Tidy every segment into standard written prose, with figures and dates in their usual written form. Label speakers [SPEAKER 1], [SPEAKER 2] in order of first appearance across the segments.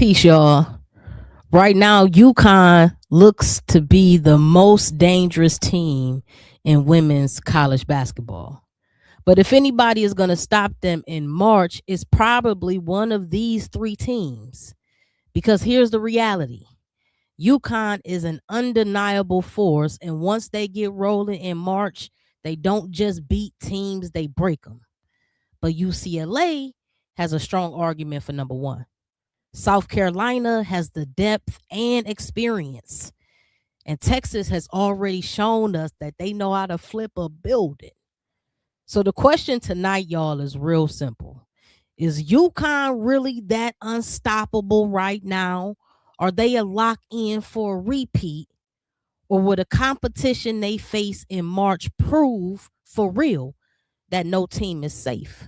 [SPEAKER 1] Peace, y'all. Right now, UConn looks to be the most dangerous team in women's college basketball. But if anybody is going to stop them in March, it's probably one of these three teams. Because here's the reality: UConn is an undeniable force, and once they get rolling in March, they don't just beat teams, they break them. But UCLA has a strong argument for number one. South Carolina has the depth and experience. And Texas has already shown us that they know how to flip a building. So the question tonight, y'all, is real simple. Is UConn really that unstoppable right now? Are they a lock in for a repeat? Or will the competition they face in March prove for real that no team is safe?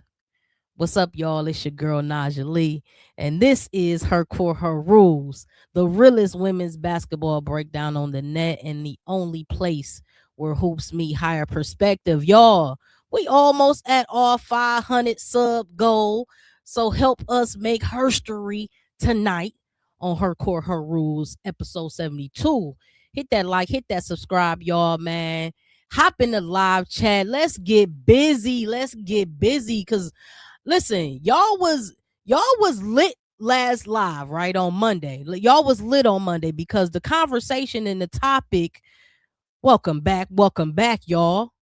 [SPEAKER 1] What's up, y'all? It's your girl Naja Lee, and this is Her Court, Her Rules, the realest women's basketball breakdown on the net, and the only place where hoops meet higher perspective. Y'all, we almost at our 500 sub goal, so help us make history tonight on Her Court, Her Rules, episode 72. Hit that like, hit that subscribe, y'all, man. Hop in the live chat. Let's get busy. Because listen, y'all was lit last live, right, on Monday. Y'all was lit on Monday because the conversation and the topic. Welcome back, y'all.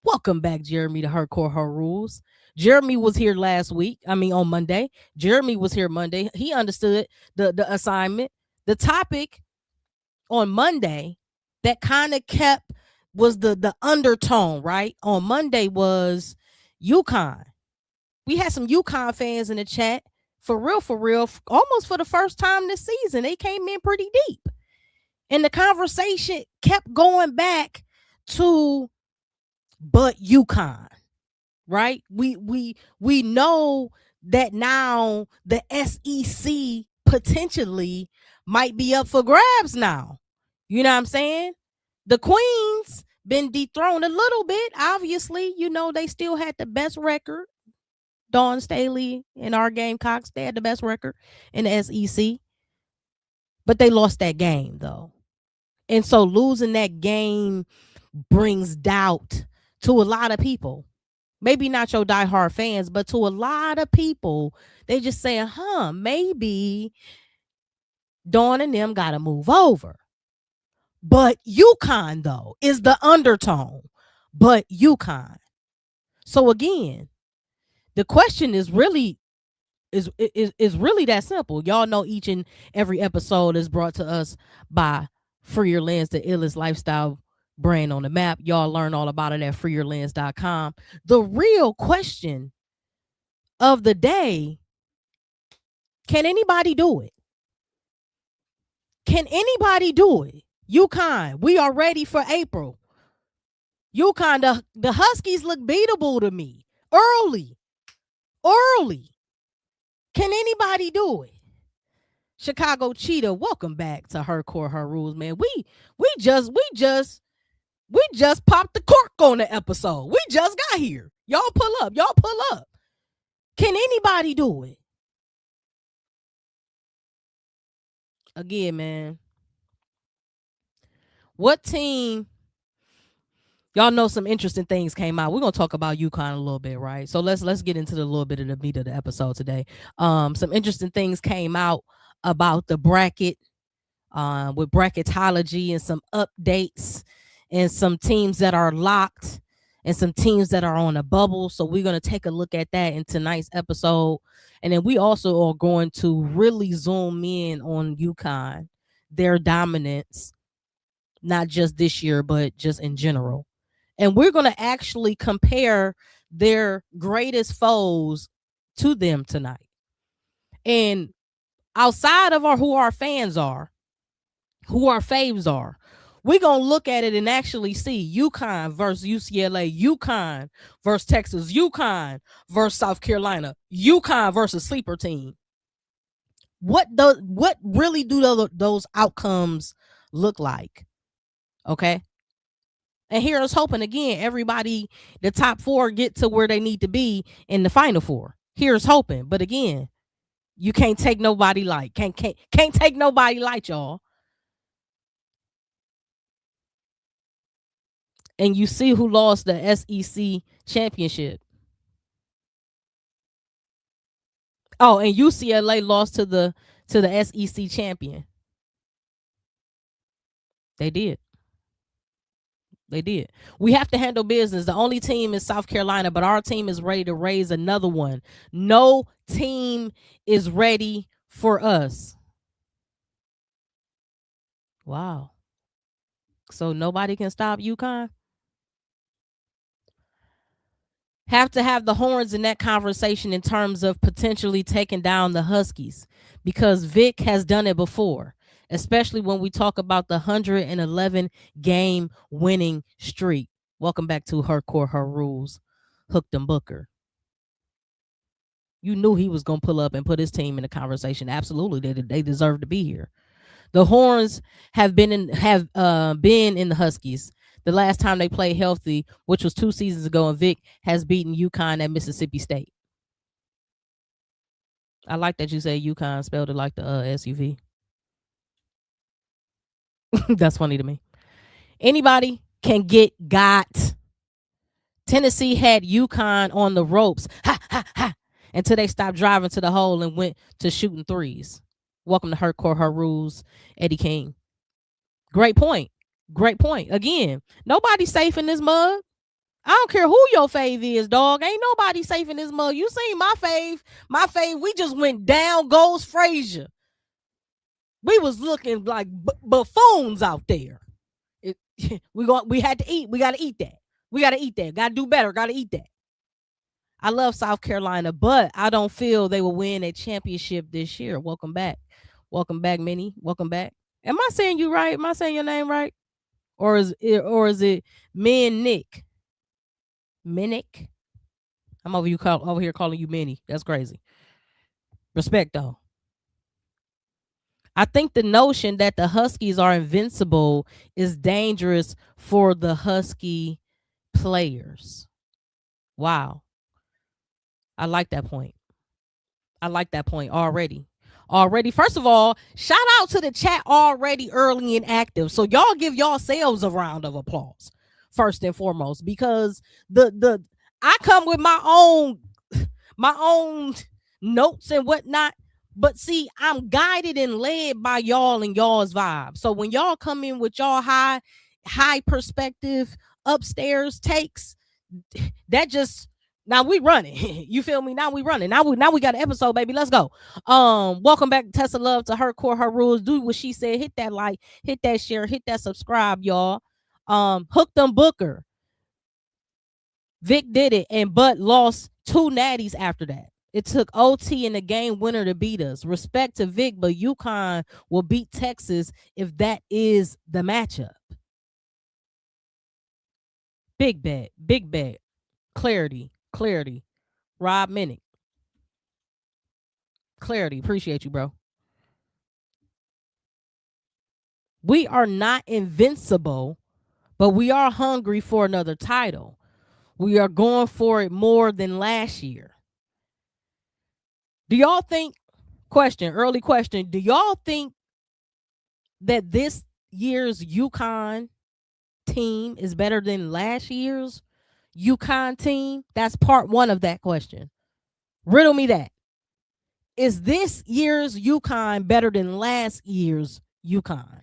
[SPEAKER 1] Welcome back, Jeremy, to Her Court, Her Rules. Jeremy was here on Monday. Jeremy was here Monday. He understood the assignment. The topic on Monday that kind of was the undertone, right? On Monday was UConn. We had some UConn fans in the chat. For real, almost for the first time this season. They came in pretty deep. And the conversation kept going back to, but UConn, right? We know that now the SEC potentially might be up for grabs now. You know what I'm saying? The Queens been dethroned a little bit. Obviously, they still had the best record. Dawn Staley and our Gamecocks, they had the best record in the SEC. But they lost that game, though. And so losing that game brings doubt to a lot of people. Maybe not your diehard fans, but to a lot of people, they just saying, maybe Dawn and them got to move over. But UConn, though, is the undertone. But UConn. So again, the question is really that simple. Y'all know each and every episode is brought to us by Free Your Lens, the illest lifestyle brand on the map. Y'all learn all about it at freeyourlens.com. The real question of the day: can anybody do it? Can anybody do it? UConn, we are ready for April. UConn, the Huskies look beatable to me early. Can anybody do it? Chicago Cheetah, welcome back to Her Court, Her Rules, man. We just popped the cork on the episode. We just got here. Y'all pull up. Can anybody do it? Again, man. What team? Y'all know some interesting things came out. We're gonna talk about UConn a little bit, right? So let's get into the little bit of the meat of the episode today. Some interesting things came out about the bracket, with bracketology and some updates, and some teams that are locked and some teams that are on a bubble. So we're gonna take a look at that in tonight's episode, and then we also are going to really zoom in on UConn, their dominance, not just this year, but just in general. And we're going to actually compare their greatest foes to them tonight. And outside of who our fans are, who our faves are, we're going to look at it and actually see UConn versus UCLA, UConn versus Texas, UConn versus South Carolina, UConn versus sleeper team. What really do those outcomes look like? Okay. And here's hoping, again, everybody, the top four, get to where they need to be in the final four. Here's hoping. But again, You can't take nobody light. Can't take nobody light, y'all. And you see who lost the SEC championship. Oh, and UCLA lost to the SEC champion. They did. They did. We have to handle business. The only team is South Carolina, but our team is ready to raise another one. No team is ready for us. Wow. So nobody can stop UConn? Have to have the horns in that conversation in terms of potentially taking down the Huskies, because Vic has done it before, especially when we talk about the 111 game winning streak. Welcome back to Her Core, Her Rules. Hooked and Booker. You knew he was going to pull up and put his team in the conversation. Absolutely, they deserve to be here. The Horns have been in the Huskies. The last time they played healthy, which was 2 seasons ago, and Vic has beaten UConn at Mississippi State. I like that you say UConn, spelled it like the SUV. That's funny to me. Anybody can get got. Tennessee had UConn on the ropes. Ha, ha, ha. Until they stopped driving to the hole and went to shooting threes. Welcome to Her Core, Her Rules, Eddie King. Great point. Great point. Again, nobody's safe in this mug. I don't care who your fave is, dog. Ain't nobody safe in this mug. You seen my fave. My fave, we just went down goes Frazier. We was looking like buffoons out there. We had to eat. We got to eat that. We got to eat that. Got to do better. Got to eat that. I love South Carolina, but I don't feel they will win a championship this year. Welcome back. Welcome back, Minnie. Welcome back. Am I saying you right? Am I saying your name right? Or is it Min Nick? Minnick? I'm over here calling you Minnie. That's crazy. Respect though. I think the notion that the Huskies are invincible is dangerous for the Husky players. Wow. I like that point. I like that point already. First of all, shout out to the chat already early and active. So y'all give yourselves a round of applause first and foremost, because the I come with my own notes and whatnot. But see, I'm guided and led by y'all and y'all's vibe. So when y'all come in with y'all high perspective upstairs takes, that just now we running. You feel me? Now we running. Now we got an episode, baby. Let's go. Welcome back, Tessa Love, to Her Core, Her Rules. Do what she said. Hit that like, hit that share, hit that subscribe, y'all. Hooked them Booker. Vic did it, but lost 2 natties after that. It took OT and the game winner to beat us. Respect to Vic, but UConn will beat Texas if that is the matchup. Big bet. Clarity. Rob Minnick. Clarity. Appreciate you, bro. We are not invincible, but we are hungry for another title. We are going for it more than last year. Do y'all think, early question, do y'all think that this year's UConn team is better than last year's UConn team? That's part 1 of that question. Riddle me that. Is this year's UConn better than last year's UConn?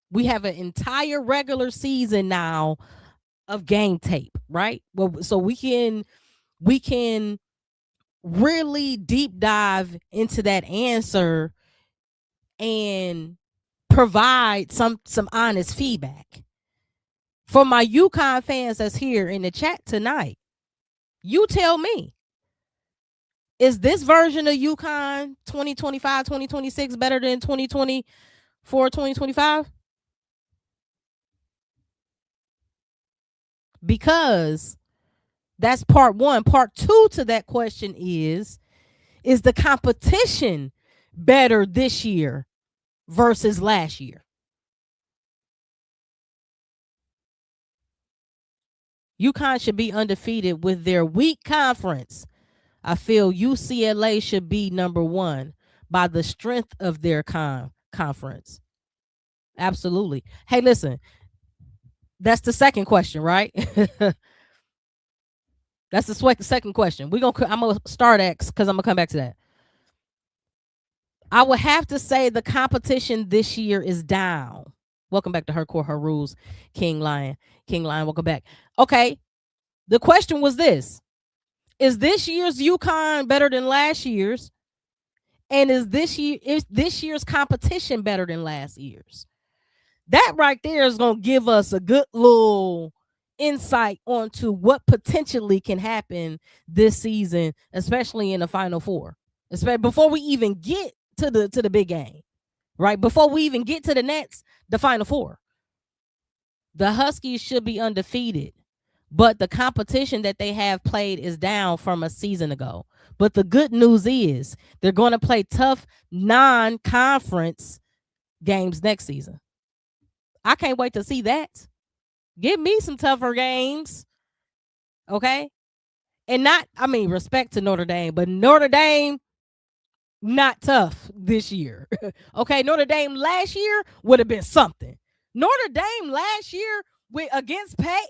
[SPEAKER 1] We have an entire regular season now of game tape, right? Well, so we can really deep dive into that answer and provide some honest feedback. For my UConn fans that's here in the chat tonight, you tell me, is this version of UConn 2025, 2026 better than 2024, 2025? Because that's part 1. Part 2 to that question is the competition better this year versus last year? UConn should be undefeated with their weak conference. I feel UCLA should be number 1 by the strength of their conference. Absolutely. Hey, listen, that's the second question, right? That's the second question. I'm gonna start at because I'm gonna come back to that. I would have to say the competition this year is down. Welcome back to Her Court, Her Rules, King Lion. King Lion, welcome back. Okay, the question was this: is this year's UConn better than last year's? And is this year's competition better than last year's? That right there is gonna give us a good little insight onto what potentially can happen this season, especially in the Final Four. Especially before we even get to the big game, right? Before we even get to the Nets, the Final Four. The Huskies should be undefeated, but the competition that they have played is down from a season ago. But the good news is they're going to play tough non-conference games next season. I can't wait to see that. Give me some tougher games, okay? And respect to Notre Dame, but Notre Dame, not tough this year. Okay, Notre Dame last year would have been something. Notre Dame last year against Pay,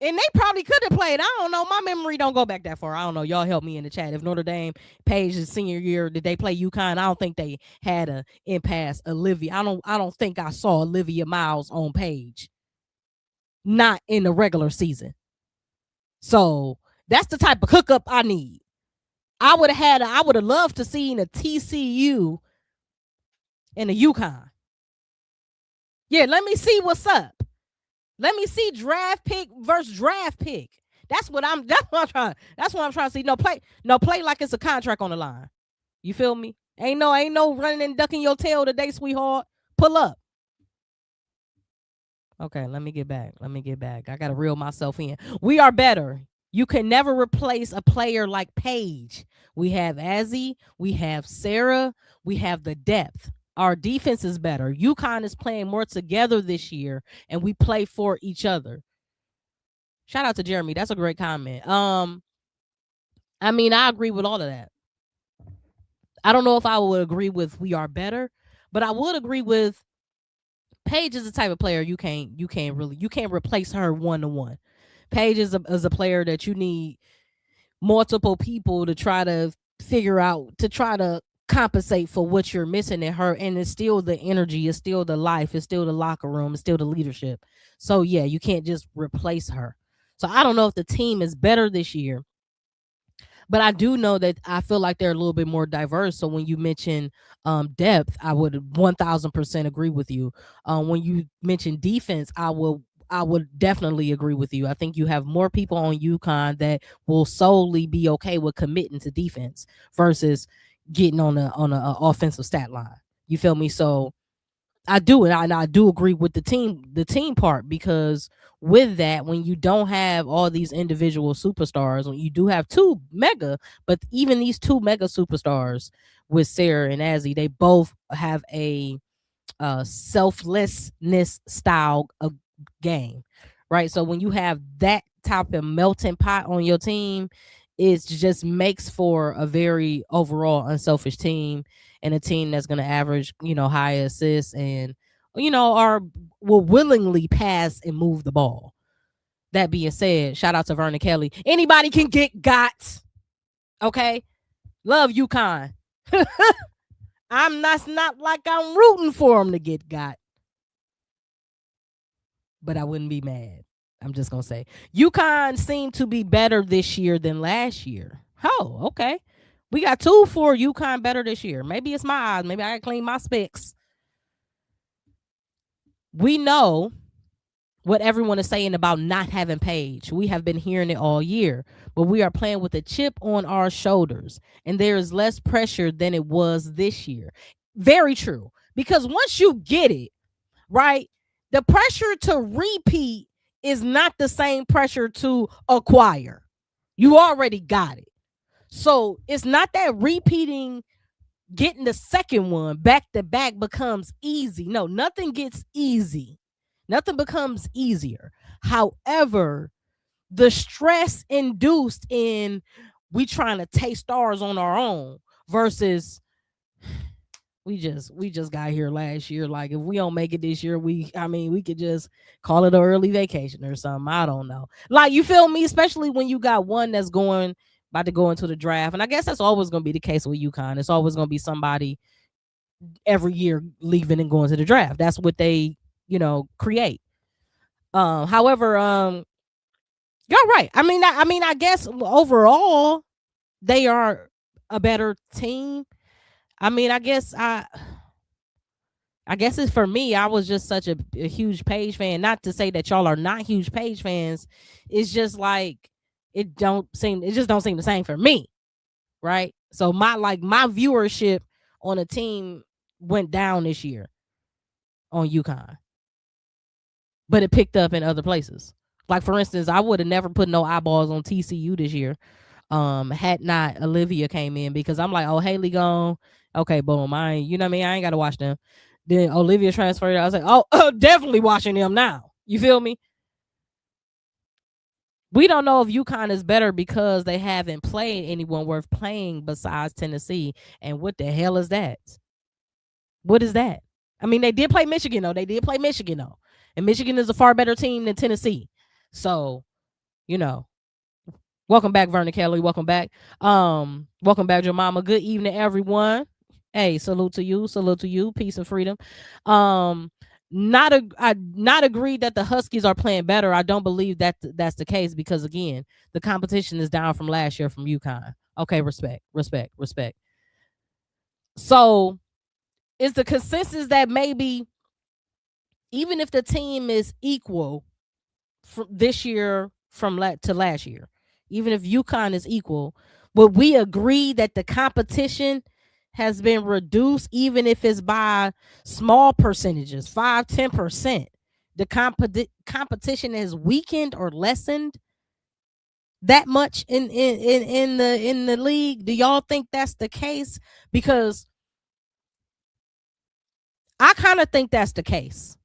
[SPEAKER 1] and they probably could have played. I don't know. My memory don't go back that far. I don't know. Y'all help me in the chat. If Notre Dame Page's senior year, did they play UConn? I don't think they had a impasse. Olivia, I don't think I saw Olivia Miles on Page. Not in the regular season. So that's the type of hookup I need. I would have loved to see a TCU and a UConn. Yeah, let me see what's up. Let me see draft pick versus draft pick. That's what I'm trying to see. No, play like it's a contract on the line. You feel me? Ain't no running and ducking your tail today, sweetheart. Pull up. Okay, let me get back. I gotta reel myself in. We are better. You can never replace a player like Paige. We have Azzi, we have Sarah, we have the depth. Our defense is better. UConn is playing more together this year, and we play for each other. Shout out to Jeremy. That's a great comment. I agree with all of that. I don't know if I would agree with we are better, but I would agree with Paige is the type of player you can't replace her 1-to-1. Paige is a player that you need multiple people to try to figure out, to try to compensate for what you're missing in her. And it's still the energy, it's still the life, it's still the locker room, it's still the leadership. So yeah, you can't just replace her. So I don't know if the team is better this year, but I do know that I feel like they're a little bit more diverse. So when you mention depth, I would 1000% agree with you. When you mention defense, I would definitely agree with you. I think you have more people on UConn that will solely be okay with committing to defense versus getting on a offensive stat line. You feel me? So I do, and I do agree with the team part, because with that, when you don't have all these individual superstars, when you do have two mega, but even these two mega superstars with Sarah and Azzi, they both have a selflessness style of game, right? So when you have that type of melting pot on your team, it just makes for a very overall unselfish team, and a team that's going to average, high assists and, will willingly pass and move the ball. That being said, shout out to Vernon Kelly. Anybody can get got. Okay. Love UConn. I'm not like I'm rooting for them to get got, but I wouldn't be mad. I'm just going to say UConn seemed to be better this year than last year. Oh, okay. We got 2 for UConn better this year. Maybe it's my eyes. Maybe I can clean my specs. We know what everyone is saying about not having Paige. We have been hearing it all year, but we are playing with a chip on our shoulders, and there is less pressure than it was this year. Very true. Because once you get it, right, the pressure to repeat is not the same pressure to acquire. You already got it. So it's not that repeating, getting the second one back to back becomes easy. No, nothing gets easy. Nothing becomes easier. However, the stress induced in we trying to taste stars on our own versus we just got here last year. Like if we don't make it this year, we could just call it an early vacation or something. I don't know. Like, you feel me? Especially when you got one that's about to go into the draft. And I guess that's always gonna be the case with UConn. It's always gonna be somebody every year leaving and going to the draft. That's what they, create. However, you're right. I guess overall they are a better team. I guess it's for me. I was just such a huge Page fan. Not to say that y'all are not huge Page fans. It's just like it just don't seem the same for me, right? So my viewership on a team went down this year on UConn, but it picked up in other places. Like, for instance, I would have never put no eyeballs on TCU this year, had not Olivia came in, because I'm like, oh, Haley gone. Okay, boom. I ain't got to watch them. Then Olivia transferred. I was like, oh, definitely watching them now. You feel me? We don't know if UConn is better because they haven't played anyone worth playing besides Tennessee. And what the hell is that? What is that? They did play Michigan, though. And Michigan is a far better team than Tennessee. So, welcome back, Vernon Kelly. Welcome back. Welcome back, your mama. Good evening, everyone. Hey, salute to you. Peace and freedom. Not agreed that the Huskies are playing better. I don't believe that that's the case, because again, the competition is down from last year from UConn. Okay, respect. So is the consensus that maybe even if the team is equal from this year to last year, even if UConn is equal, would we agree that the competition has been reduced, even if it's by small percentages, 5-10%? The competition has weakened or lessened that much in the league? Do y'all think that's the case? Because I kind of think that's the case.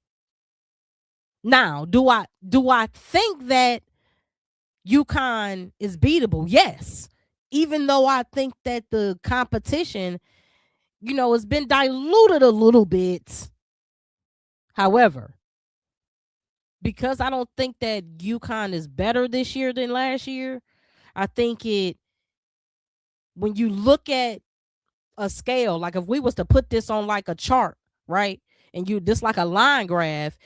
[SPEAKER 1] Now, do I think that UConn is beatable? Yes. Even though I think that the competition, has been diluted a little bit. However, because I don't think that UConn is better this year than last year, I think when you look at a scale, like if we was to put this on like a chart, right? And this like a line graph,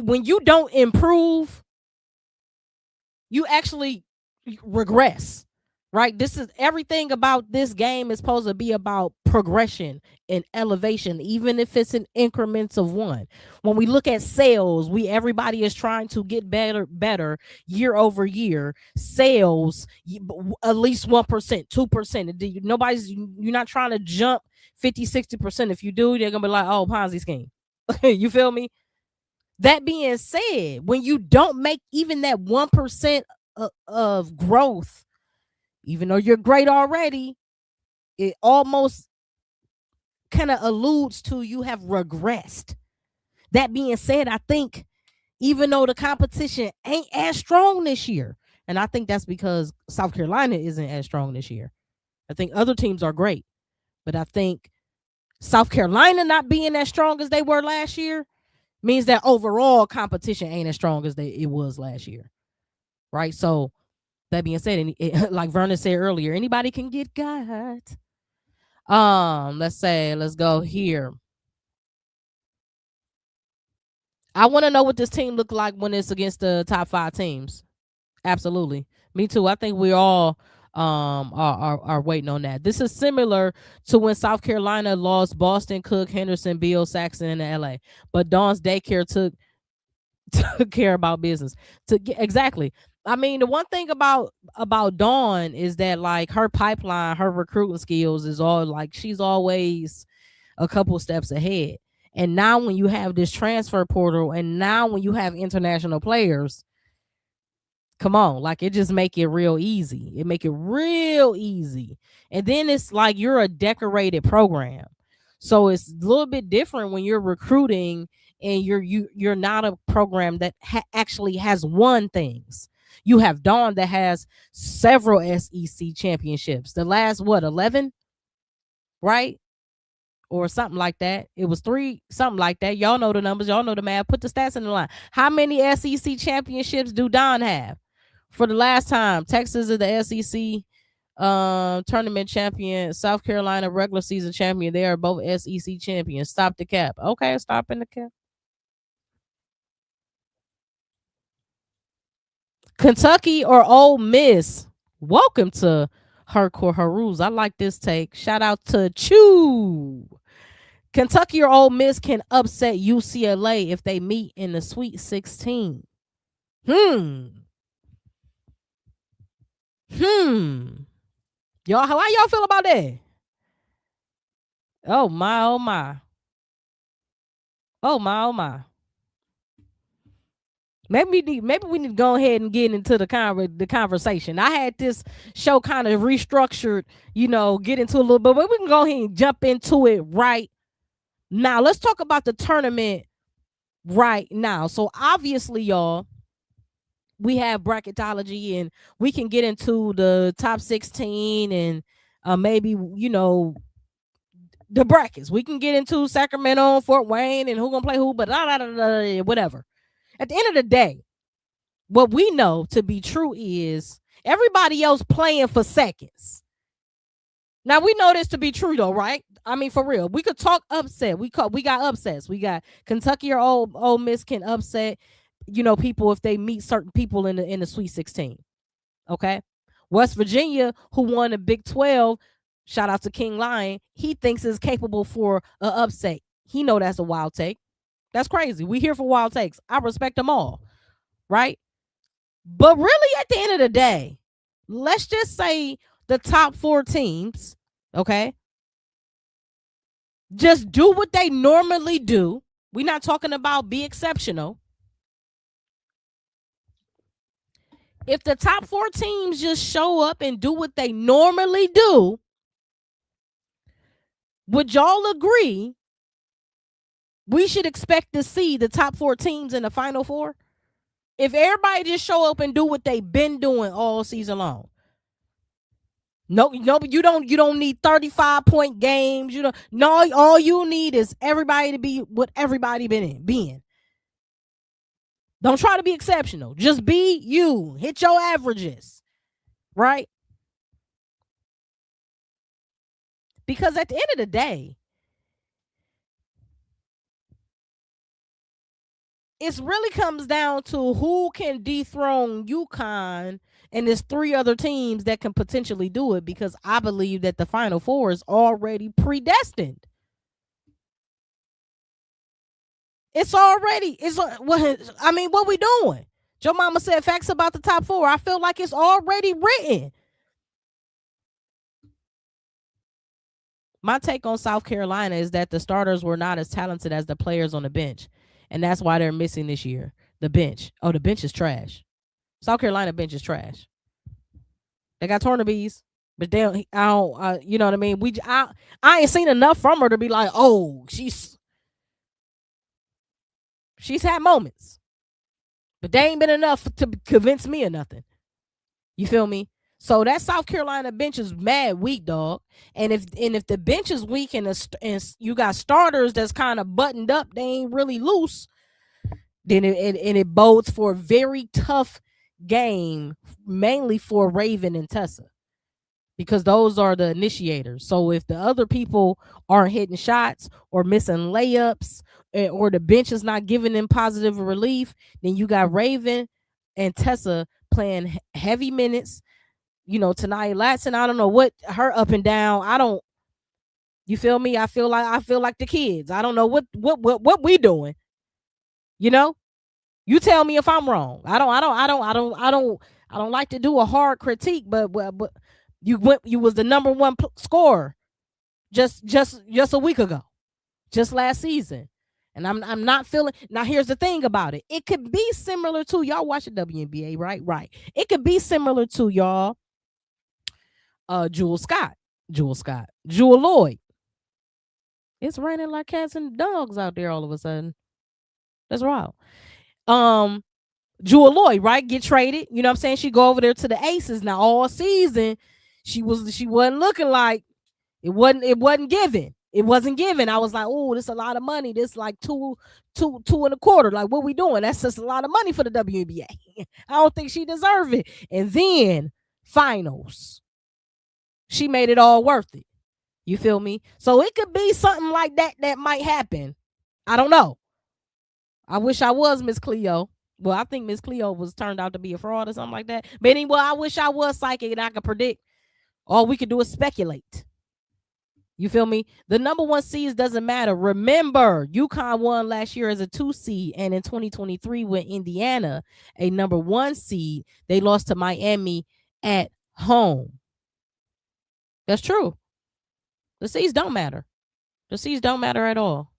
[SPEAKER 1] when you don't improve, you actually regress, right? This is everything about this game is supposed to be about progression and elevation, even if it's in increments of one. When we look at sales, everybody is trying to get better year over year. Sales, at least 1%, 2%. You're not trying to jump 50-60%. If you do, they're gonna be like, oh, Ponzi scheme. You feel me? That being said, when you don't make even that 1% of growth, even though you're great already, it almost kind of alludes to you have regressed. That being said, I think even though the competition ain't as strong this year, and I think that's because South Carolina isn't as strong this year. I think other teams are great, but I think South Carolina not being as strong as they were last year means that overall competition ain't as strong as it was last year, right? So that being said, like Vernon said earlier, anybody can get got. Let's go here. I want to know what this team look like when it's against the top 5 teams. Absolutely, me too. I think we all are waiting on that. This is similar to when South Carolina lost Boston, Cook, Henderson, Beal, Saxon in the LA, but Dawn's daycare took care about business. Exactly. The one thing about Dawn is that like her pipeline, her recruiting skills is all like she's always a couple steps ahead. And now when you have this transfer portal, and now when you have international players, come on, like it just make it real easy. And then it's like you're a decorated program. So it's a little bit different when you're recruiting and you're not a program that actually has won things. You have Dawn that has several SEC championships. The last 11, right? Or something like that. It was 3, something like that. Y'all know the numbers. Y'all know the math. Put the stats in the line. How many SEC championships do Don have? For the last time, Texas is the SEC tournament champion. South Carolina regular season champion. They are both SEC champions. Stop the cap. Okay, stop in the cap. Kentucky or Ole Miss? Welcome to Hardcore Harus. I like this take. Shout out to Chew. Kentucky or Ole Miss can upset UCLA if they meet in the Sweet 16. Y'all, how y'all feel about that? Oh my, oh my. Oh my, oh my. Maybe we need to go ahead and get into the conversation. I had this show kind of restructured, get into a little bit, but we can go ahead and jump into it right now. Let's talk about the tournament right now. So obviously, y'all, we have bracketology and we can get into the top 16 and maybe, the brackets. We can get into Sacramento, Fort Wayne, and who gonna play who, but whatever. At the end of the day, what we know to be true is everybody else playing for seconds. Now we know this to be true though, right? I mean, for real. We could talk upset. We got upsets. We got Kentucky or Ole Miss can upset, people if they meet certain people in the Sweet 16. Okay. West Virginia, who won the Big 12, shout out to King Lion, he thinks is capable for an upset. He know that's a wild take. That's crazy. We here for wild takes. I respect them all, right? But really, at the end of the day, let's just say the top 4 teams, okay, just do what they normally do. We're not talking about be exceptional. If the top 4 teams just show up and do what they normally do, would y'all agree we should expect to see the top 4 teams in the Final Four? If everybody just show up and do what they've been doing all season long. No, you don't need 35-point games. All you need is everybody to be what everybody being. Don't try to be exceptional. Just be you. Hit your averages. Right? Because at the end of the day, it really comes down to who can dethrone UConn and there's 3 other teams that can potentially do it, because I believe that the Final Four is already predestined. What we doing? Joe Mama said facts about the top 4. I feel like it's already written. My take on South Carolina is that the starters were not as talented as the players on the bench. And that's why they're missing this year. The bench. Oh, the bench is trash. South Carolina bench is trash. They got Tornabees, but I don't, you know what I mean? I ain't seen enough from her to be like, oh, she's had moments, but they ain't been enough to convince me of nothing. You feel me? So that South Carolina bench is mad weak, dog. And if the bench is weak and you got starters that's kind of buttoned up, they ain't really loose, then it bodes for a very tough game, mainly for Raven and Tessa, because those are the initiators. So if the other people aren't hitting shots or missing layups, or the bench is not giving them positive relief, then you got Raven and Tessa playing heavy minutes. Tonight Latson, I don't know what her up and down. You feel me? I feel like the kids. I don't know what we doing. You tell me if I'm wrong. I don't like to do a hard critique, but you was the number 1 scorer just a week ago, just last season. And I'm not feeling. Now here's the thing about it. It could be similar to y'all watch the WNBA, right? Right. It could be similar to y'all Jewel Lloyd. It's raining like cats and dogs out there all of a sudden. That's wild. Jewel Lloyd, right? Get traded. You know what I'm saying? She go over there to the Aces. Now all season, she wasn't looking like it wasn't given. It wasn't given. I was like, oh, this is a lot of money. This like two and a quarter. Like, what we doing? That's just a lot of money for the WNBA. I don't think she deserved it. And then finals, she made it all worth it. You feel me? So it could be something like that might happen. I don't know. I wish I was Miss Cleo. Well, I think Miss Cleo was turned out to be a fraud or something like that. But anyway, I wish I was psychic and I could predict. All we could do is speculate. You feel me? The number one seeds doesn't matter. Remember, UConn won last year as a 2 seed, and in 2023 with Indiana, a number 1 seed, they lost to Miami at home. That's true. The seeds don't matter. The seeds don't matter at all.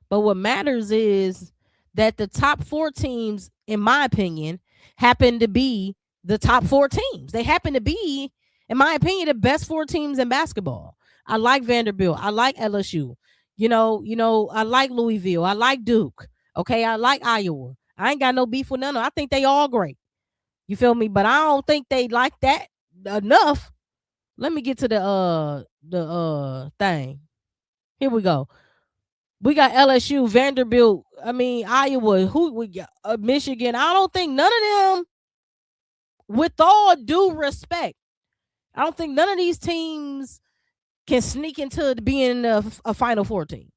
[SPEAKER 1] But what matters is that the top 4 teams, in my opinion, happen to be the top 4 teams. They happen to be, in my opinion, the best 4 teams in basketball. I like Vanderbilt. I like LSU. You know, I like Louisville. I like Duke. Okay, I like Iowa. I ain't got no beef with none of them. I think they all great. You feel me? But I don't think they like that enough. Let me get to the thing. Here we go. We got LSU, Vanderbilt. I mean, Iowa. Who we got? Michigan. I don't think none of them, with all due respect, I don't think none of these teams can sneak into being a Final Four team.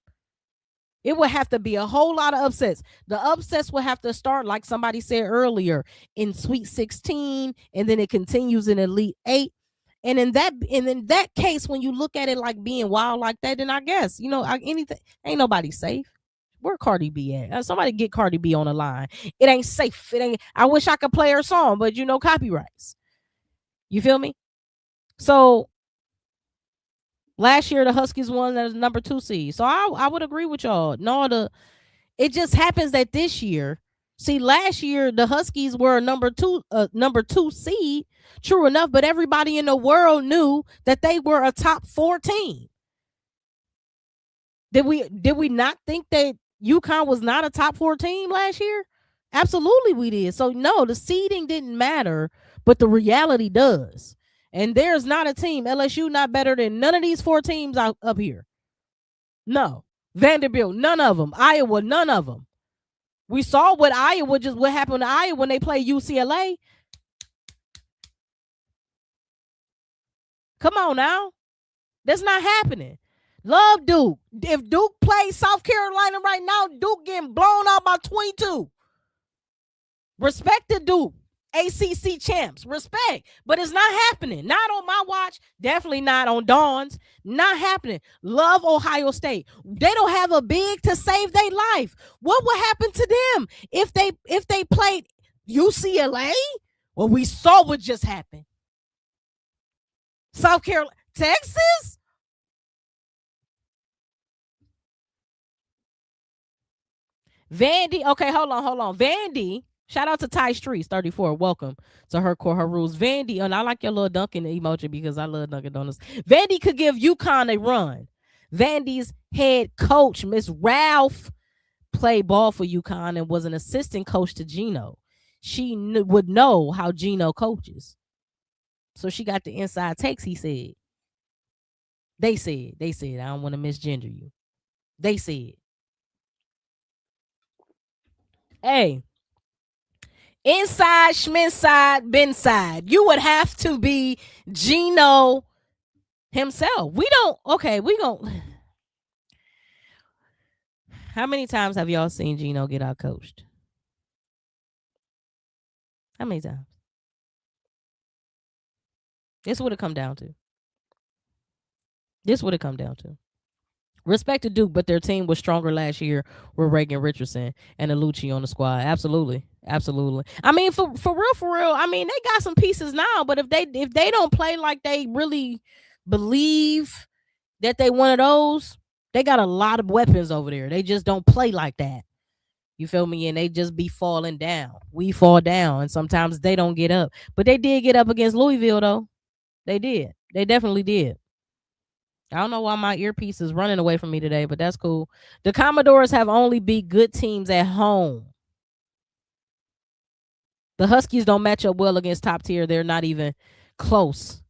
[SPEAKER 1] It would have to be a whole lot of upsets. The upsets will have to start, like somebody said earlier, in Sweet 16, and then it continues in Elite 8. And in that case, when you look at it like being wild like that, then I guess, anything, ain't nobody safe. Where Cardi B at? Somebody get Cardi B on the line. It ain't safe. It ain't. I wish I could play her song, but copyrights. You feel me? So last year the Huskies won as number 2 seed. So I would agree with y'all. No, it just happens that this year, see, last year the Huskies were a number two seed, true enough, but everybody in the world knew that they were a top 4 team. Did we not think that UConn was not a top 4 team last year? Absolutely we did. So no, the seeding didn't matter, but the reality does. And there's not a team, LSU not better than none of these 4 teams up here. No. Vanderbilt, none of them. Iowa, none of them. We saw what happened to Iowa when they played UCLA. Come on now. That's not happening. Love Duke. If Duke plays South Carolina right now, Duke getting blown out by 22. Respect to Duke. ACC champs, respect, but it's not happening. Not on my watch. Definitely not on Dawn's. Not happening. Love Ohio State. They don't have a big to save their life. What would happen to them if they played UCLA? Well, we saw what just happened. South Carolina, Texas. Vandy. Okay, hold on. Vandy. Shout out to Ty Streets 34. Welcome to her rules. Vandy, and I like your little Dunkin' emoji because I love Dunkin' Donuts. Vandy could give UConn a run. Vandy's head coach, Miss Ralph, played ball for UConn and was an assistant coach to Gino. She would know how Gino coaches. So she got the inside takes, he said. They said. I don't want to misgender you. They said. Hey. Inside, schminside, benside. You would have to be Gino himself. We don't. Okay, we gon'. How many times have y'all seen Gino get out coached? How many times? This would have come down to. Respect to Duke, but their team was stronger last year with Reagan Richardson and Alucci on the squad. Absolutely. I mean, for real. I mean, they got some pieces now, but if they don't play like they really believe that they one of those, they got a lot of weapons over there. They just don't play like that. You feel me? And they just be falling down. We fall down, and sometimes they don't get up. But they did get up against Louisville, though. They did. They definitely did. I don't know why my earpiece is running away from me today, but that's cool. The Commodores have only beat good teams at home. The Huskies don't match up well against top tier. They're not even close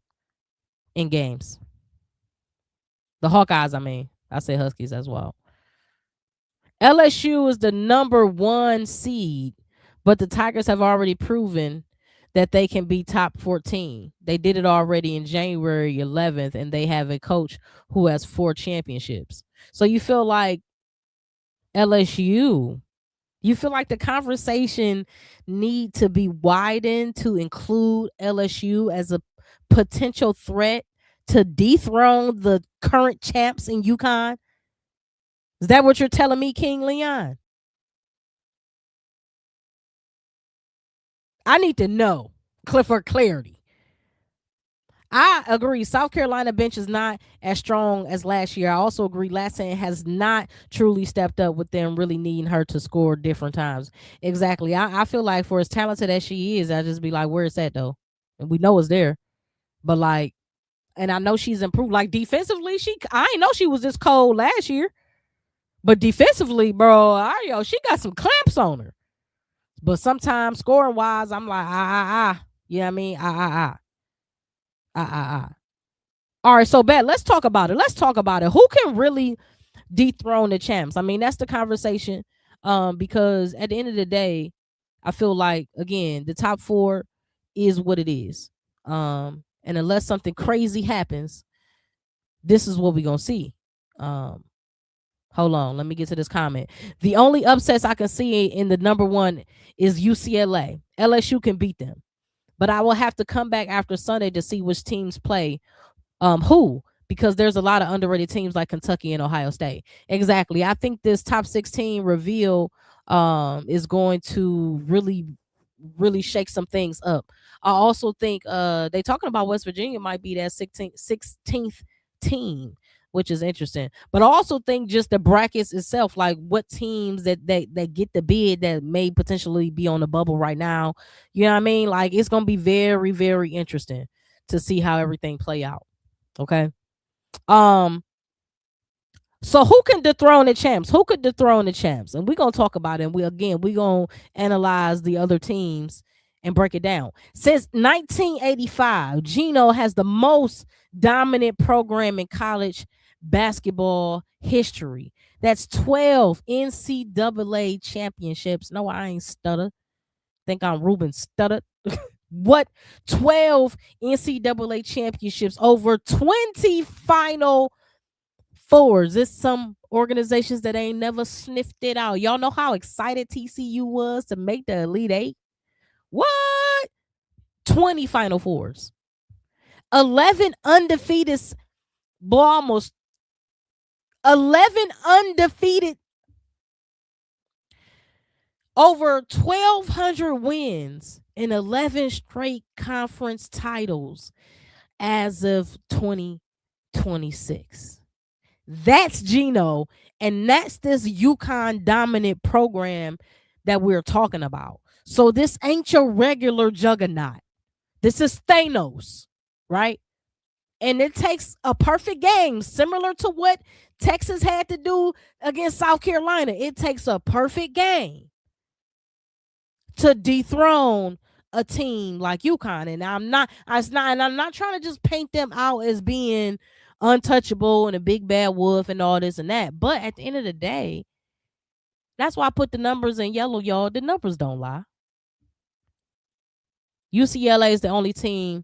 [SPEAKER 1] in games. The Hawkeyes, I mean. I say Huskies as well. LSU is the number 1 seed, but the Tigers have already proven that they can be top 14. They did it already in January 11th, and they have a coach who has 4 championships. So you feel like LSU, you feel like the conversation need to be widened to include LSU as a potential threat to dethrone the current champs in UConn? Is that what you're telling me, King Leon? I need to know for clarity. I agree. South Carolina bench is not as strong as last year. I also agree Lassan has not truly stepped up with them really needing her to score different times. Exactly. I feel like for as talented as she is, I just be like, where is that though? And we know it's there. But like, and I know she's improved. Like defensively, I didn't know she was this cold last year. But defensively, bro, she got some clamps on her. But sometimes scoring wise, I'm like, You know what I mean? All right, so Bet, let's talk about it. Who can really dethrone the champs? I mean, that's the conversation. Because at the end of the day, I feel like, again, the top 4 is what it is. And unless something crazy happens, this is what we're gonna see. Hold on, let me get to this comment. The only upsets I can see in the number 1 is UCLA. LSU can beat them, but I will have to come back after Sunday to see which teams play who, because there's a lot of underrated teams like Kentucky and Ohio State. Exactly. I think this top 16 reveal is going to really shake some things up. I also think they talking about West Virginia might be that 16th team, which is interesting. But I also think just the brackets itself, like what teams that get the bid that may potentially be on the bubble right now. You know what I mean? Like it's gonna be very, very interesting to see how everything play out. Okay. So who can dethrone the champs? Who could dethrone the champs? And we're gonna talk about it. And we're gonna analyze the other teams and break it down. Since 1985, Gino has the most dominant program in college basketball history. That's 12 NCAA championships. No, I ain't stutter. Think I'm Ruben Stutter. What? 12 NCAA championships, over 20 Final Fours. There's some organizations that ain't never sniffed it out. Y'all know how excited TCU was to make the Elite Eight? What? 20 Final Fours. 11 undefeated. Boy, almost 11 undefeated. Over 1,200 wins and 11 straight conference titles as of 2026. That's Gino, and that's this UConn dominant program that we're talking about. So this ain't your regular juggernaut. This is Thanos, right? And it takes a perfect game, similar to what Texas had to do against South Carolina. It takes a perfect game to dethrone a team like UConn. And I'm not trying to just paint them out as being untouchable and a big bad wolf and all this and that. But at the end of the day, that's why I put the numbers in yellow, y'all. The numbers don't lie. UCLA is the only team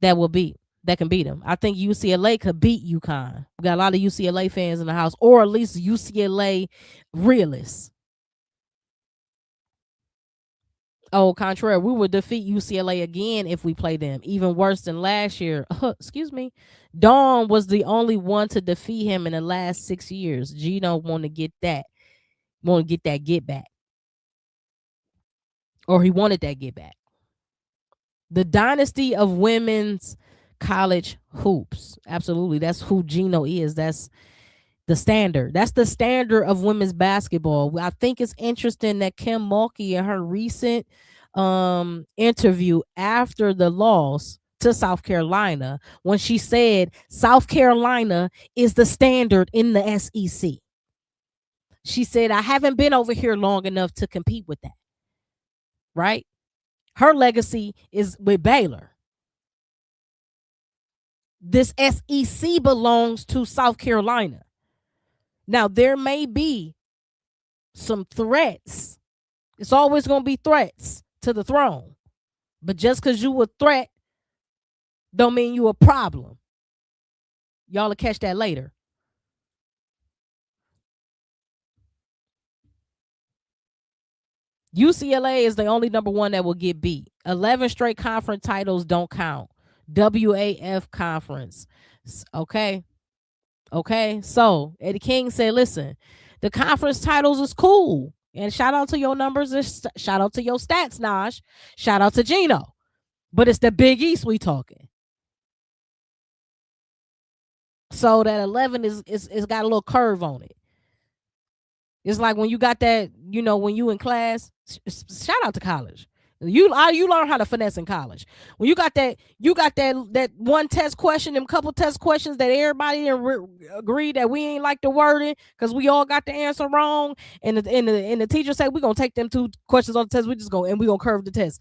[SPEAKER 1] that can beat them. I think UCLA could beat UConn. We got a lot of UCLA fans in the house, or at least UCLA realists. Oh, contrary, we would defeat UCLA again if we play them. Even worse than last year. Excuse me. Dawn was the only one to defeat him in the last 6 years. Gino want to get that get back. Or he wanted that get back. The dynasty of women's college hoops. Absolutely. That's who Gino is. That's the standard. That's the standard of women's basketball. I think it's interesting that Kim Mulkey in her recent interview after the loss to South Carolina, when she said South Carolina is the standard in the SEC. She said, I haven't been over here long enough to compete with that. Right? Her legacy is with Baylor. This SEC belongs to South Carolina. Now, there may be some threats. It's always going to be threats to the throne. But just because you a threat don't mean you a problem. Y'all will catch that later. UCLA is the only number one that will get beat. 11 straight conference titles don't count. WAF conference. Okay. So Eddie King said, listen, the conference titles is cool. And shout out to your numbers. Shout out to your stats, Naj. Shout out to Gino. But it's the Big East we talking. So that 11 is got a little curve on it. It's like when you got that, when you in class, shout out to college. You learn how to finesse in college. When you got that one test question, them couple test questions that everybody agreed that we ain't like the wording because we all got the answer wrong, and the teacher said we're gonna take them 2 questions on the test. We gonna curve the test.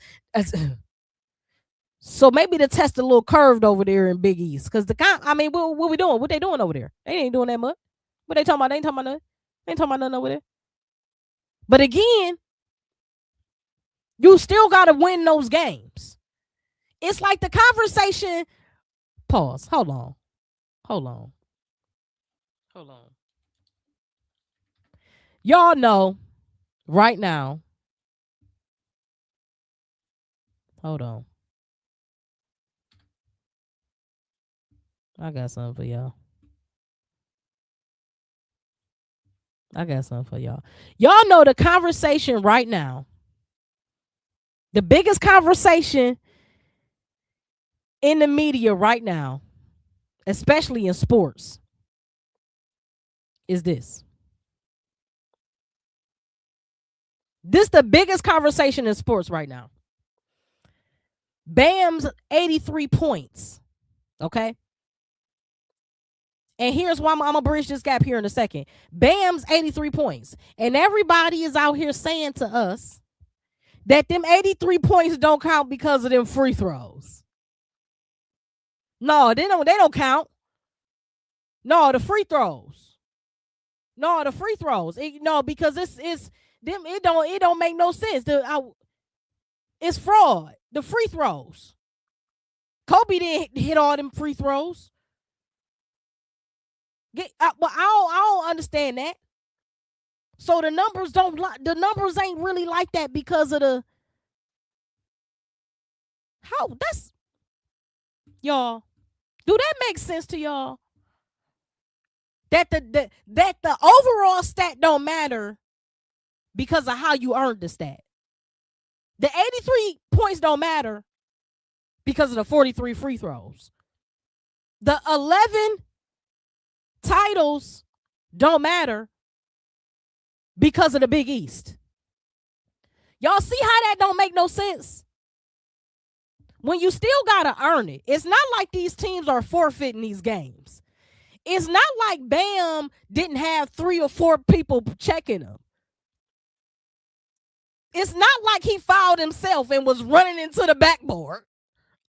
[SPEAKER 1] So maybe the test a little curved over there in Big East because what we doing? What they doing over there? They ain't doing that much. What they talking about? They ain't talking about nothing. They ain't talking about nothing over there. But again, you still got to win those games. It's like the conversation. Pause. Hold on. Y'all know right now. Hold on. I got something for y'all. Y'all know the conversation right now. The biggest conversation in the media right now, especially in sports, is this. This is the biggest conversation in sports right now. Bam's 83 points. Okay? And here's why I'm going to bridge this gap here in a second. Bam's 83 points. And everybody is out here saying to us that them 83 points don't count because of them free throws. No, they don't count. No, the free throws. Because it's them. It don't make no sense. It's fraud. The free throws. Kobe didn't hit all them free throws. I don't understand that. So the numbers ain't really like that because of the y'all. Do that make sense to y'all? That the overall stat don't matter because of how you earned the stat. The 83 points don't matter because of the 43 free throws. The 11 titles don't matter because of the Big East. Y'all see how that don't make no sense? When you still gotta earn it. It's not like these teams are forfeiting these games. It's not like Bam didn't have 3 or 4 people checking him. It's not like he fouled himself and was running into the backboard.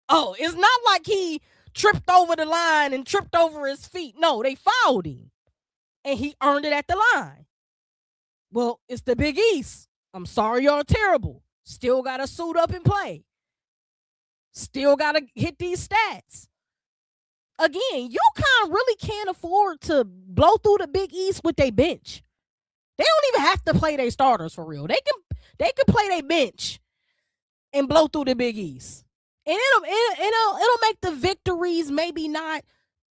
[SPEAKER 1] Oh, it's not like he tripped over the line and tripped over his feet. No, they fouled him. And he earned it at the line. Well, it's the Big East. I'm sorry y'all terrible. Still got to suit up and play. Still got to hit these stats. Again, UConn really can't afford to blow through the Big East with their bench. They don't even have to play their starters for real. They can play their bench and blow through the Big East. And it'll make the victories maybe not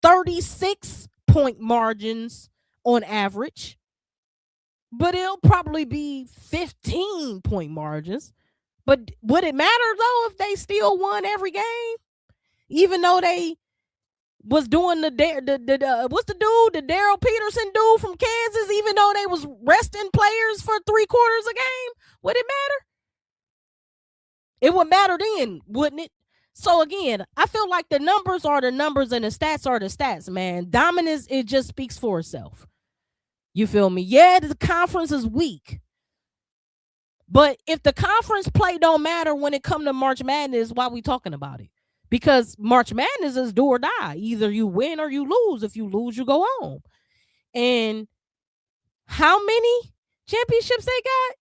[SPEAKER 1] 36-point margins on average, but it'll probably be 15-point margins. But would it matter though if they still won every game, even though they was doing what's the dude, the Daryl Peterson dude from Kansas, even though they was resting players for 3/4 a game? Would it matter? It would matter then, wouldn't it? So again, I feel like the numbers are the numbers and the stats are the stats, man. Dominance, it just speaks for itself. You feel me? Yeah, the conference is weak. But if the conference play don't matter when it come to March Madness, why we talking about it? Because March Madness is do or die. Either you win or you lose. If you lose, you go home. And how many championships they got?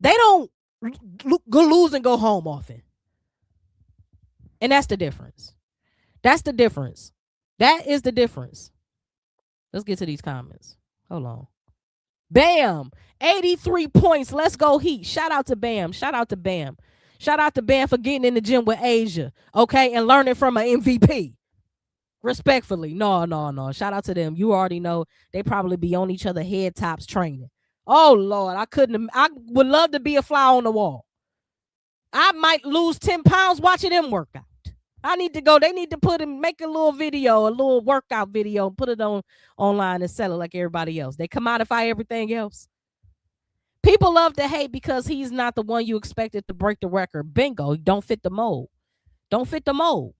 [SPEAKER 1] They don't go lose and go home often. And that's the difference. That's the difference. That is the difference. Let's get to these comments. Hold on. Bam. 83 points. Let's go Heat. Shout out to Bam. Shout out to Bam. Shout out to Bam for getting in the gym with Asia. Okay. And learning from an MVP. Respectfully. No. Shout out to them. You already know they probably be on each other head tops training. Oh Lord. I would love to be a fly on the wall. I might lose 10 pounds watching them work out. I need to go. They need to make a little video, a little workout video, and put it online and sell it like everybody else. They commodify everything else. People love to hate because he's not the one you expected to break the record. Bingo. Don't fit the mold. Don't fit the mold.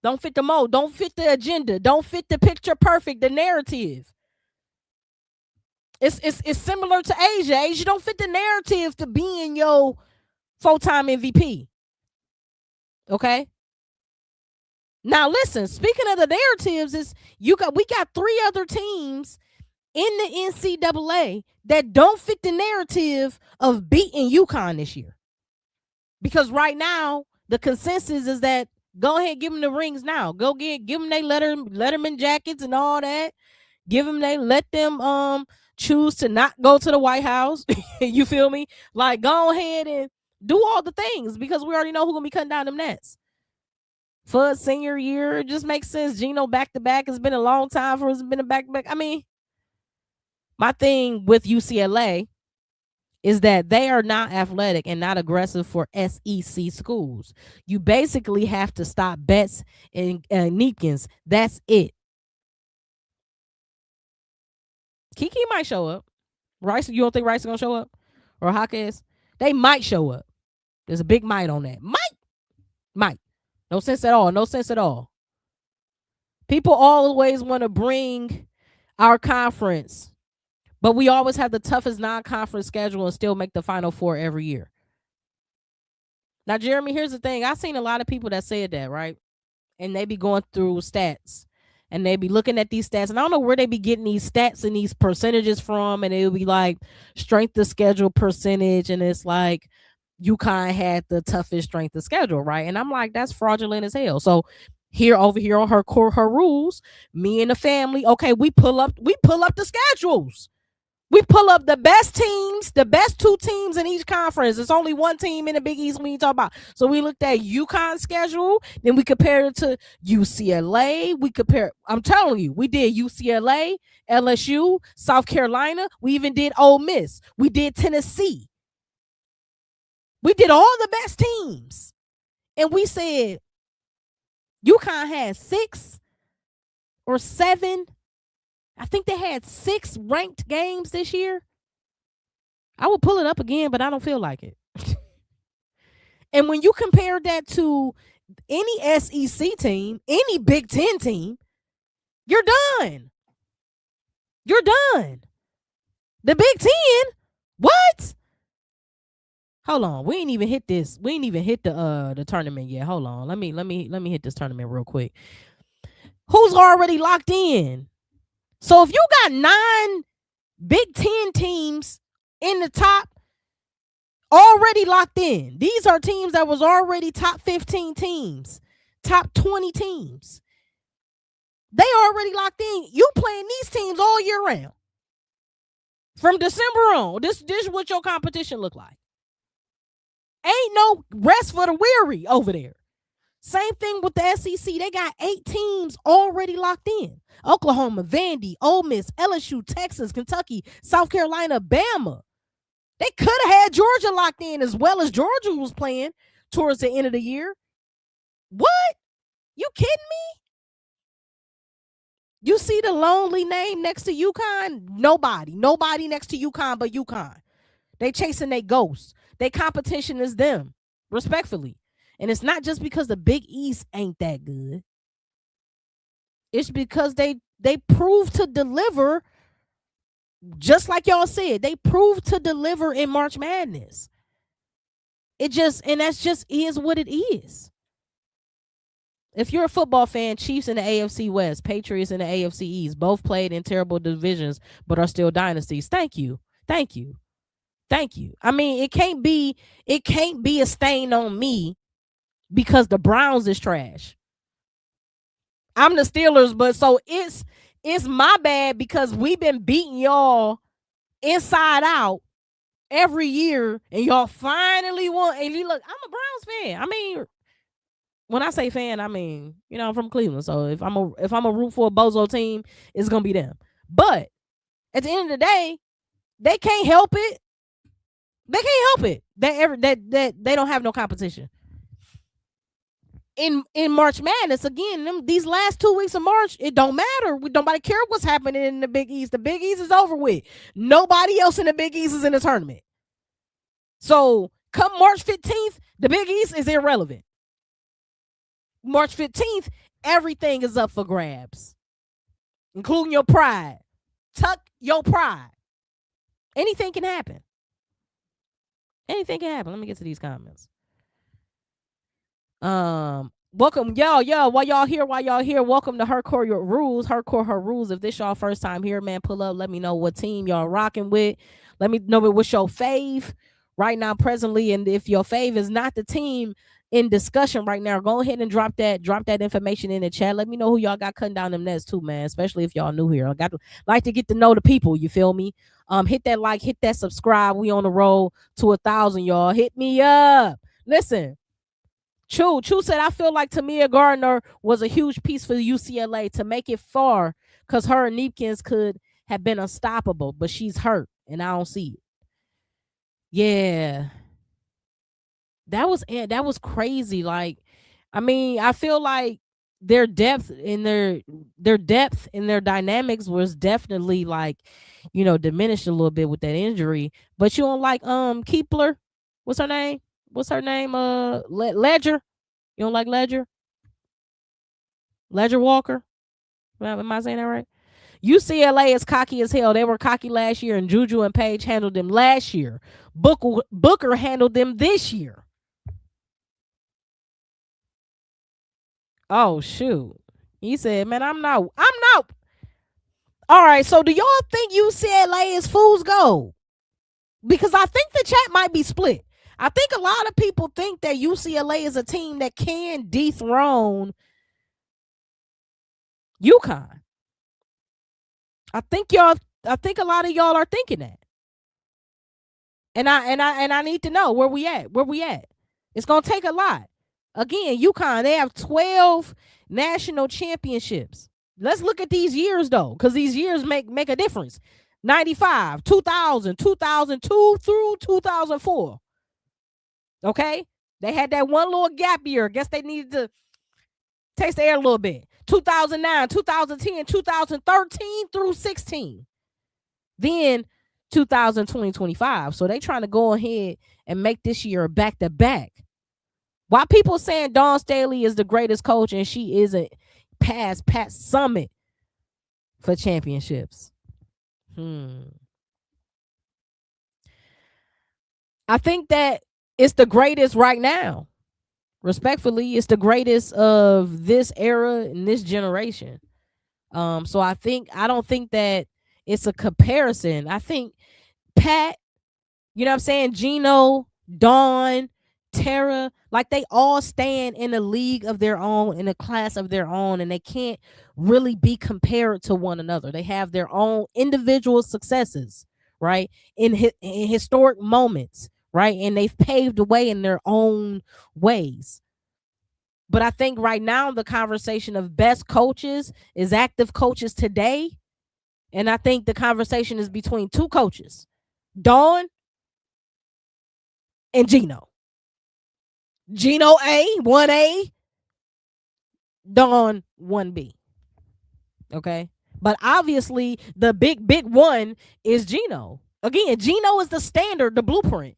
[SPEAKER 1] Don't fit the mold. Don't fit the agenda. Don't fit the picture perfect, the narrative. It's similar to Asia. Asia don't fit the narrative to being your full-time MVP. Okay? Now listen, speaking of the narratives, we got 3 other teams in the NCAA that don't fit the narrative of beating UConn this year. Because right now, the consensus is that go ahead, give them the rings now. Go give them their Letterman jackets and all that. Let them choose to not go to the White House. You feel me? Like, go ahead and do all the things because we already know who's gonna be cutting down them nets. Fudd senior year, it just makes sense. Gino back to back. It's been a long time for us. Been a back to back. I mean, my thing with UCLA is that they are not athletic and not aggressive for SEC schools. You basically have to stop Betts and Neekins. That's it. Kiki might show up. Rice, you don't think Rice is gonna show up? Or Hawkins? They might show up. There's a big might on that. Might. No sense at all. People always want to bring our conference, but we always have the toughest non-conference schedule and still make the Final Four every year. Now, Jeremy, here's the thing. I've seen a lot of people that said that, right? And they be going through stats. And they be looking at these stats. And I don't know where they be getting these stats and these percentages from. And it'll be like strength of schedule percentage. And it's like UConn had the toughest strength of schedule, right? And I'm like, that's fraudulent as hell. So over here on her rules, me and the family, okay, we pull up the schedules. We pull up the best teams, the best 2 teams in each conference. It's only 1 team in the Big East we talk about. So we looked at UConn's schedule, then we compared it to UCLA. I'm telling you, we did UCLA, LSU, South Carolina. We even did Ole Miss. We did Tennessee. We did all the best teams. And we said UConn had 6 or 7. I think they had 6 ranked games this year. I will pull it up again, but I don't feel like it. And when you compare that to any SEC team, any Big Ten team, you're done. You're done. The Big Ten? What? Hold on. We ain't even hit this. We ain't even hit the tournament yet. Hold on. Let me hit this tournament real quick. Who's already locked in? So if you got 9 Big Ten teams in the top already locked in, these are teams that was already top 15 teams, top 20 teams. They already locked in. You playing these teams all year round. From December on, this is what your competition look like. Ain't no rest for the weary over there. Same thing with the SEC. They got 8 teams already locked in. Oklahoma, Vandy, Ole Miss, LSU, Texas, Kentucky, South Carolina, Bama. They could have had Georgia locked in as well as Georgia was playing towards the end of the year. What? You kidding me? You see the lonely name next to UConn? Nobody next to UConn but UConn. They chasing their ghosts. Their competition is them, respectfully. And it's not just because the Big East ain't that good. It's because they prove to deliver just like y'all said, they proved to deliver in March Madness. That's just is what it is. If you're a football fan, Chiefs in the AFC West, Patriots in the AFC East, both played in terrible divisions, but are still dynasties. Thank you. I mean, it can't be a stain on me because the Browns is trash. I'm the Steelers, but so it's my bad because we've been beating y'all inside out every year, and y'all finally won. And look, I'm a Browns fan. I mean, when I say fan, I mean, I'm from Cleveland, so if I'm a root for a bozo team, it's gonna be them. But at the end of the day, they can't help it. They don't have no competition. In March Madness, again, these last 2 weeks of March, it don't matter. Nobody care what's happening in the Big East. The Big East is over with. Nobody else in the Big East is in the tournament. So come March 15th, the Big East is irrelevant. March 15th, everything is up for grabs, including your pride. Tuck your pride. Anything can happen. Anything can happen. Let me get to these comments. Welcome, y'all. While y'all here, welcome to Hardcore Your Rules. Hardcore Her Rules. If this y'all first time here, man, pull up. Let me know what team y'all rocking with. Let me know what's your fave right now, presently. And if your fave is not the team in discussion right now, go ahead and drop that information in the chat. Let me know who y'all got cutting down them nets too, man. Especially if y'all new here. I like to get to know the people. You feel me? Hit that like, hit that subscribe. We on the road to 1,000, y'all. Hit me up. Listen. Chu said, I feel like Tamia Gardner was a huge piece for UCLA to make it far because her and Neepkins could have been unstoppable, but she's hurt, and I don't see it. Yeah. That was crazy. Like, I mean, I feel like their depth in their dynamics was definitely like, diminished a little bit with that injury. But you don't like Keepler? What's her name? Ledger. You don't like Ledger? Ledger Walker? Am I saying that right? UCLA is cocky as hell. They were cocky last year, and Juju and Paige handled them last year. Booker handled them this year. Oh, shoot. He said, man, I'm not. All right, so do y'all think UCLA is fool's gold? Because I think the chat might be split. I think a lot of people think that UCLA is a team that can dethrone UConn. I think a lot of y'all are thinking that. And I need to know where we at. It's gonna take a lot. Again, UConn, they have 12 national championships. Let's look at these years though, because these years make a difference. 95, 2000, 2002 through 2004. Okay? They had that one little gap year. I guess they needed to taste the air a little bit. 2009, 2010, 2013 through 16. Then 2020, 25. So they trying to go ahead and make this year a back-to-back. Why people saying Dawn Staley is the greatest coach and she isn't past Pat Summitt for championships? I think that it's the greatest right now. Respectfully, it's the greatest of this era and this generation. So I don't think that it's a comparison. I think Pat, you know what I'm saying, Gino, Dawn, Tara, like they all stand in a league of their own, in a class of their own, and they can't really be compared to one another. They have their own individual successes, right? In historic moments, right? And they've paved the way in their own ways. But I think right now the conversation of best coaches is active coaches today. And I think the conversation is between two coaches, Dawn and Gino. Gino A, 1A, Dawn 1B. Okay? But obviously the big one is Gino. Again, Gino is the standard, the blueprint.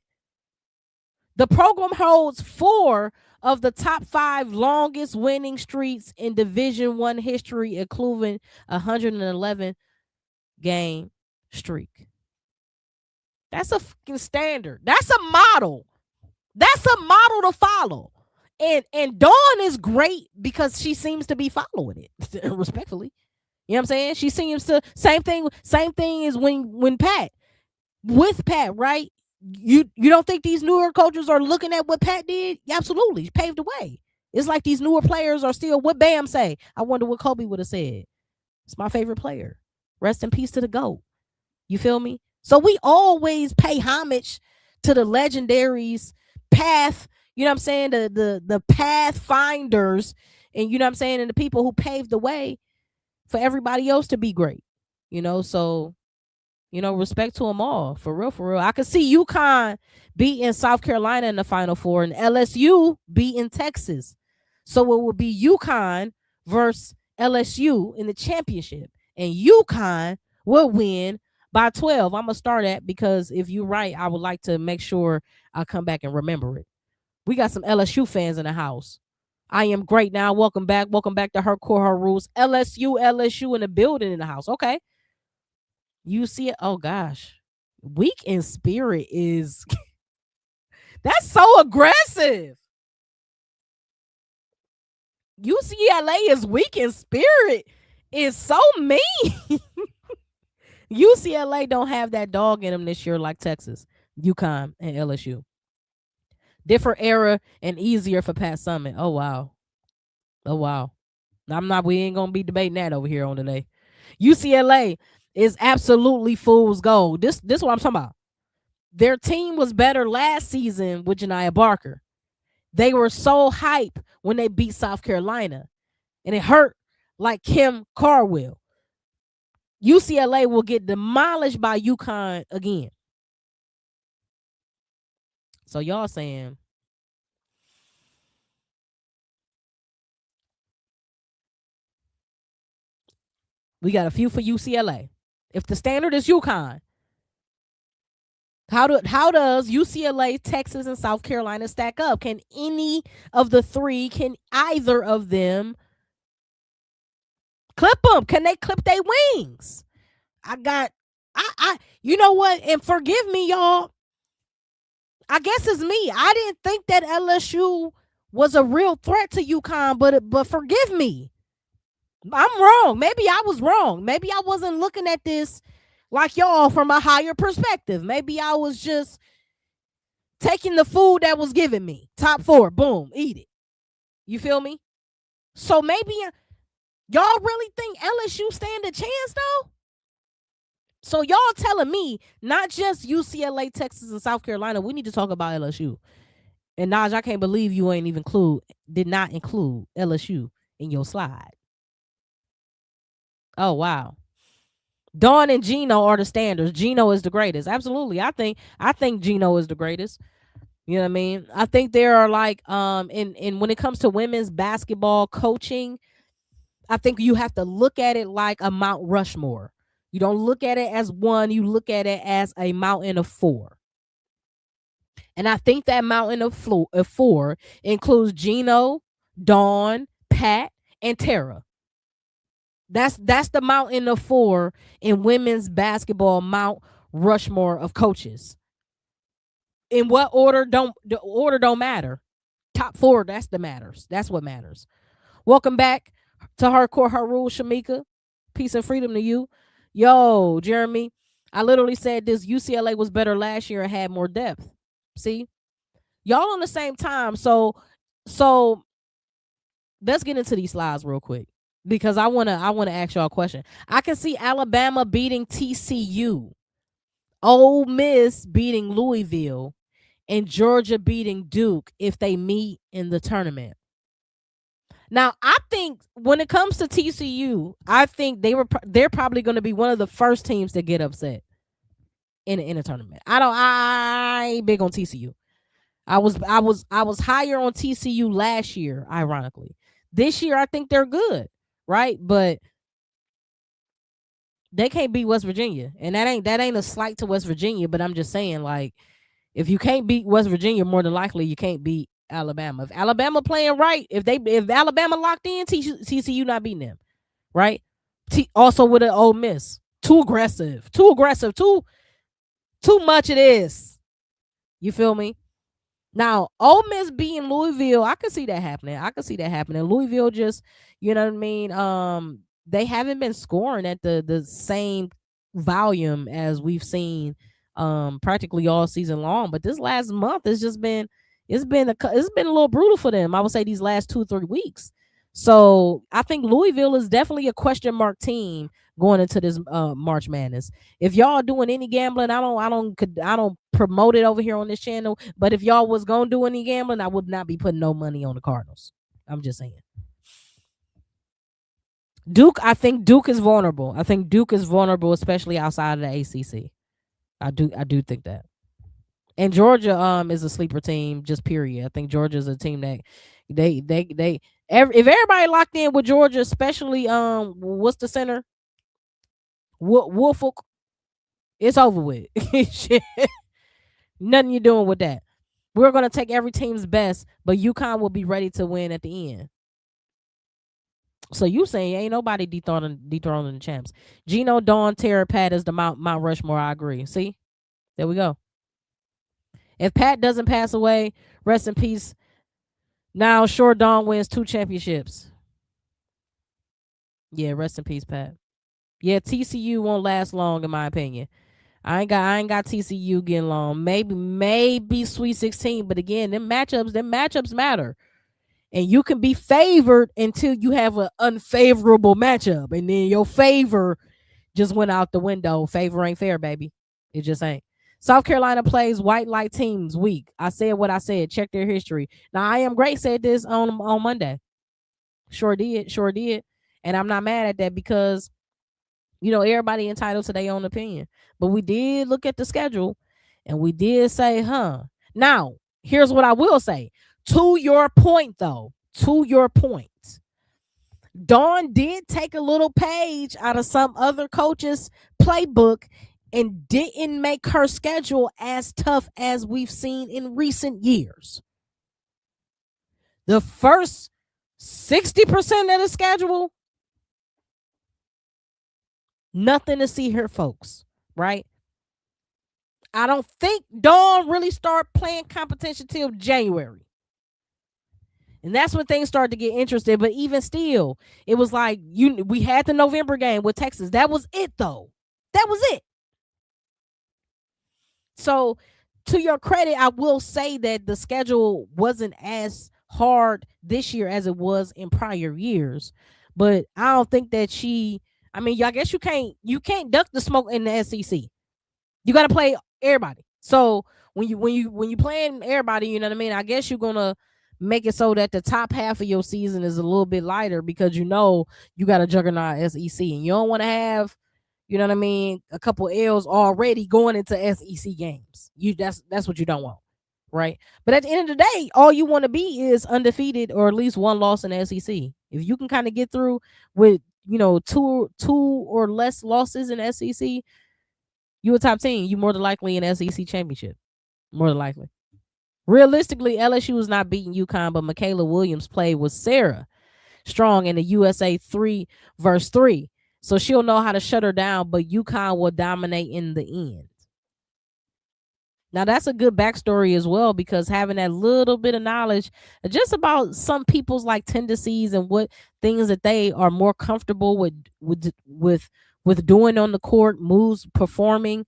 [SPEAKER 1] The program holds 4 of the top 5 longest winning streaks in Division I history, including 111 game streak. That's a fucking standard. That's a model. That's a model to follow. And Dawn is great because she seems to be following it respectfully. You know what I'm saying? She seems to same thing as when Pat with Pat, right? You don't think these newer coaches are looking at what Pat did? Absolutely, paved the way. It's like these newer players are still what Bam say. I wonder what Kobe would have said. It's my favorite player. Rest in peace to the GOAT. You feel me? So we always pay homage to the legendaries path, you know what I'm saying? The pathfinders, and you know what I'm saying, and the people who paved the way for everybody else to be great. You know, so respect to them all. For real. I could see UConn beating South Carolina in the Final Four and LSU beating Texas. So it would be UConn versus LSU in the championship. And UConn will win by 12. I'm going to start at, because if you're right, I would like to make sure I come back and remember it. We got some LSU fans in the house. I am great now. Welcome back. Welcome back to Her Core, Her Rules. LSU in the building in the house. Okay. You see it. Oh gosh, weak in spirit is that's so aggressive. UCLA is weak in spirit is so mean. UCLA don't have that dog in them this year like Texas, UConn, and LSU. Different era and easier for Pat Summitt. Oh wow. We ain't gonna be debating that over here on today. UCLA is absolutely fool's gold. This is what I'm talking about. Their team was better last season with Janiah Barker. They were so hype when they beat South Carolina, and it hurt like Kim Carwell. UCLA will get demolished by UConn again. So y'all saying we got a few for UCLA. If the standard is UConn, how does UCLA, Texas, and South Carolina stack up? Can any of the three, can either of them clip them? Can they clip their wings? You know what? And forgive me, y'all. I guess it's me. I didn't think that LSU was a real threat to UConn, but forgive me. I'm wrong. Maybe I was wrong. Maybe I wasn't looking at this like y'all from a higher perspective. Maybe I was just taking the food that was given me. Top 4, boom, eat it. You feel me? So maybe y'all really think LSU stand a chance though? So y'all telling me not just UCLA, Texas, and South Carolina. We need to talk about LSU. And Naj, I can't believe you did not include LSU in your slide. Oh wow. Dawn and Gino are the standards. Gino is the greatest. Absolutely. I think Gino is the greatest. You know what I mean? I think there are like in when it comes to women's basketball coaching, I think you have to look at it like a Mount Rushmore. You don't look at it as one, you look at it as a mountain of 4. And I think that mountain of 4 includes Gino, Dawn, Pat, and Tara. That's the mountain of 4 in women's basketball, Mount Rushmore of coaches. In what order? The order don't matter. Top 4, that's what matters. Welcome back to Hardcore Her Rules, Shamika. Peace and freedom to you. Yo, Jeremy, I literally said this. UCLA was better last year and had more depth. See? Y'all on the same time. So let's get into these slides real quick, because I wanna ask y'all a question. I can see Alabama beating TCU, Ole Miss beating Louisville, and Georgia beating Duke if they meet in the tournament. Now, I think when it comes to TCU, I think they're probably going to be one of the first teams to get upset in a tournament. I ain't big on TCU. I was higher on TCU last year, ironically. This year, I think they're good, right? But they can't beat West Virginia, and that ain't a slight to West Virginia. But I'm just saying, like, if you can't beat West Virginia, more than likely you can't beat Alabama. If Alabama playing right, if Alabama locked in, TCU not beating them, right? Also with an Ole Miss. Too aggressive. Too much it is. You feel me? Now, Ole Miss beating Louisville, I could see that happening. Louisville just, you know what I mean? They haven't been scoring at the same volume as we've seen practically all season long. But this last month it's been a little brutal for them. I would say these last 2-3 weeks. So I think Louisville is definitely a question mark team going into this March Madness. If y'all doing any gambling, I don't promote it over here on this channel. But if y'all was gonna do any gambling, I would not be putting no money on the Cardinals. I'm just saying. I think Duke is vulnerable. Especially outside of the ACC. I do think that. And Georgia is a sleeper team, just period. I think Georgia is a team that if everybody locked in with Georgia, especially what's the center? Woolfolk, it's over with. Nothing you're doing with that. We're gonna take every team's best, but UConn will be ready to win at the end. So you saying ain't nobody dethroning the champs? Gino, Dawn, Tara, Pat is the Mount Rushmore. I agree. See, there we go. If Pat doesn't pass away, rest in peace. Now, sure, Dawn wins 2 championships. Yeah, rest in peace, Pat. Yeah, TCU won't last long, in my opinion. I ain't got TCU getting long. Maybe Sweet 16, but again, them matchups matter. And you can be favored until you have an unfavorable matchup, and then your favor just went out the window. Favor ain't fair, baby. It just ain't. South Carolina plays white light teams weak. I said what I said. Check their history. Now, I Am Great said this on Monday. Sure did. And I'm not mad at that because, you know, everybody entitled to their own opinion. But we did look at the schedule and we did say, Now, here's what I will say. To your point, though, Dawn did take a little page out of some other coach's playbook and didn't make her schedule as tough as we've seen in recent years. The first 60% of the schedule, nothing to see here, folks, right? I don't think Dawn really started playing competition till January. And that's when things started to get interesting. But even still, it was like we had the November game with Texas. That was it, though. That was it. So, to your credit, I will say that the schedule wasn't as hard this year as it was in prior years. But I don't think that I guess you can't duck the smoke in the SEC. You got to play everybody. So when you playing everybody, you know what I mean? I guess you're gonna make it so that the top half of your season is a little bit lighter because you know you got a juggernaut SEC and you don't want to have, you know what I mean, a couple L's already going into SEC games. That's what you don't want, right? But at the end of the day, all you want to be is undefeated or at least one loss in the SEC. If you can kind of get through with, you know, two or less losses in the SEC, you a top team. You more than likely in SEC championship. More than likely. Realistically, LSU was not beating UConn, but Michaela Williams played with Sarah Strong in the USA 3-versus-3. So she'll know how to shut her down, but UConn will dominate in the end. Now, that's a good backstory as well, because having that little bit of knowledge just about some people's like tendencies and what things that they are more comfortable with doing on the court, moves, performing,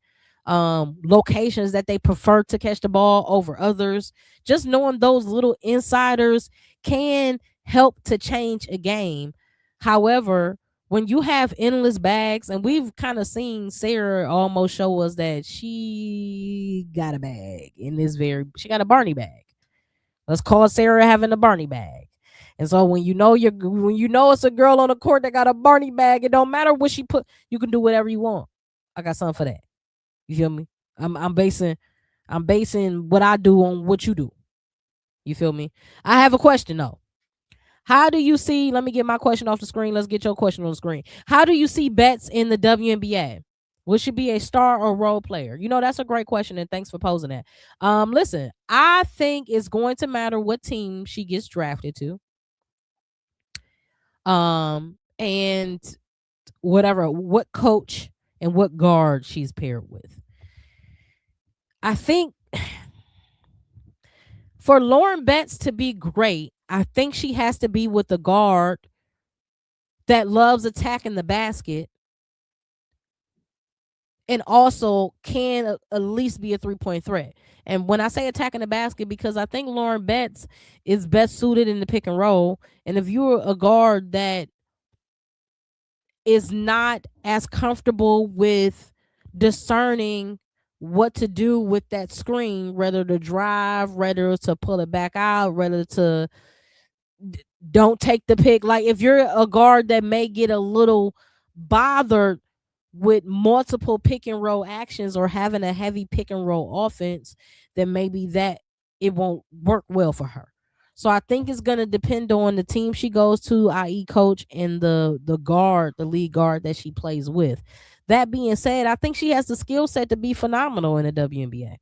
[SPEAKER 1] locations that they prefer to catch the ball over others. Just knowing those little insiders can help to change a game. However, when you have endless bags, and we've kind of seen Sarah almost show us that she got a bag she got a Barney bag. Let's call Sarah having a Barney bag. And so when you know it's a girl on the court that got a Barney bag, it don't matter what she put, you can do whatever you want. I got something for that. You feel me? I'm basing what I do on what you do. You feel me? I have a question though. How do you see, let me get my question off the screen. Let's get your question on the screen. How do you see Betts in the WNBA? Will she be a star or role player? You know, that's a great question, and thanks for posing that. Listen, I think it's going to matter what team she gets drafted to. And what coach and what guard she's paired with. I think for Lauren Betts to be great, I think she has to be with a guard that loves attacking the basket and also can at least be a 3-point threat. And when I say attacking the basket, because I think Lauren Betts is best suited in the pick and roll. And if you're a guard that is not as comfortable with discerning what to do with that screen, whether to drive, whether to pull it back out, whether to don't take the pick. Like if you're a guard that may get a little bothered with multiple pick and roll actions or having a heavy pick and roll offense, then maybe that it won't work well for her. So I think it's going to depend on the team she goes to, i.e. coach, and the lead guard that she plays with. That being said, I think she has the skill set to be phenomenal in the WNBA.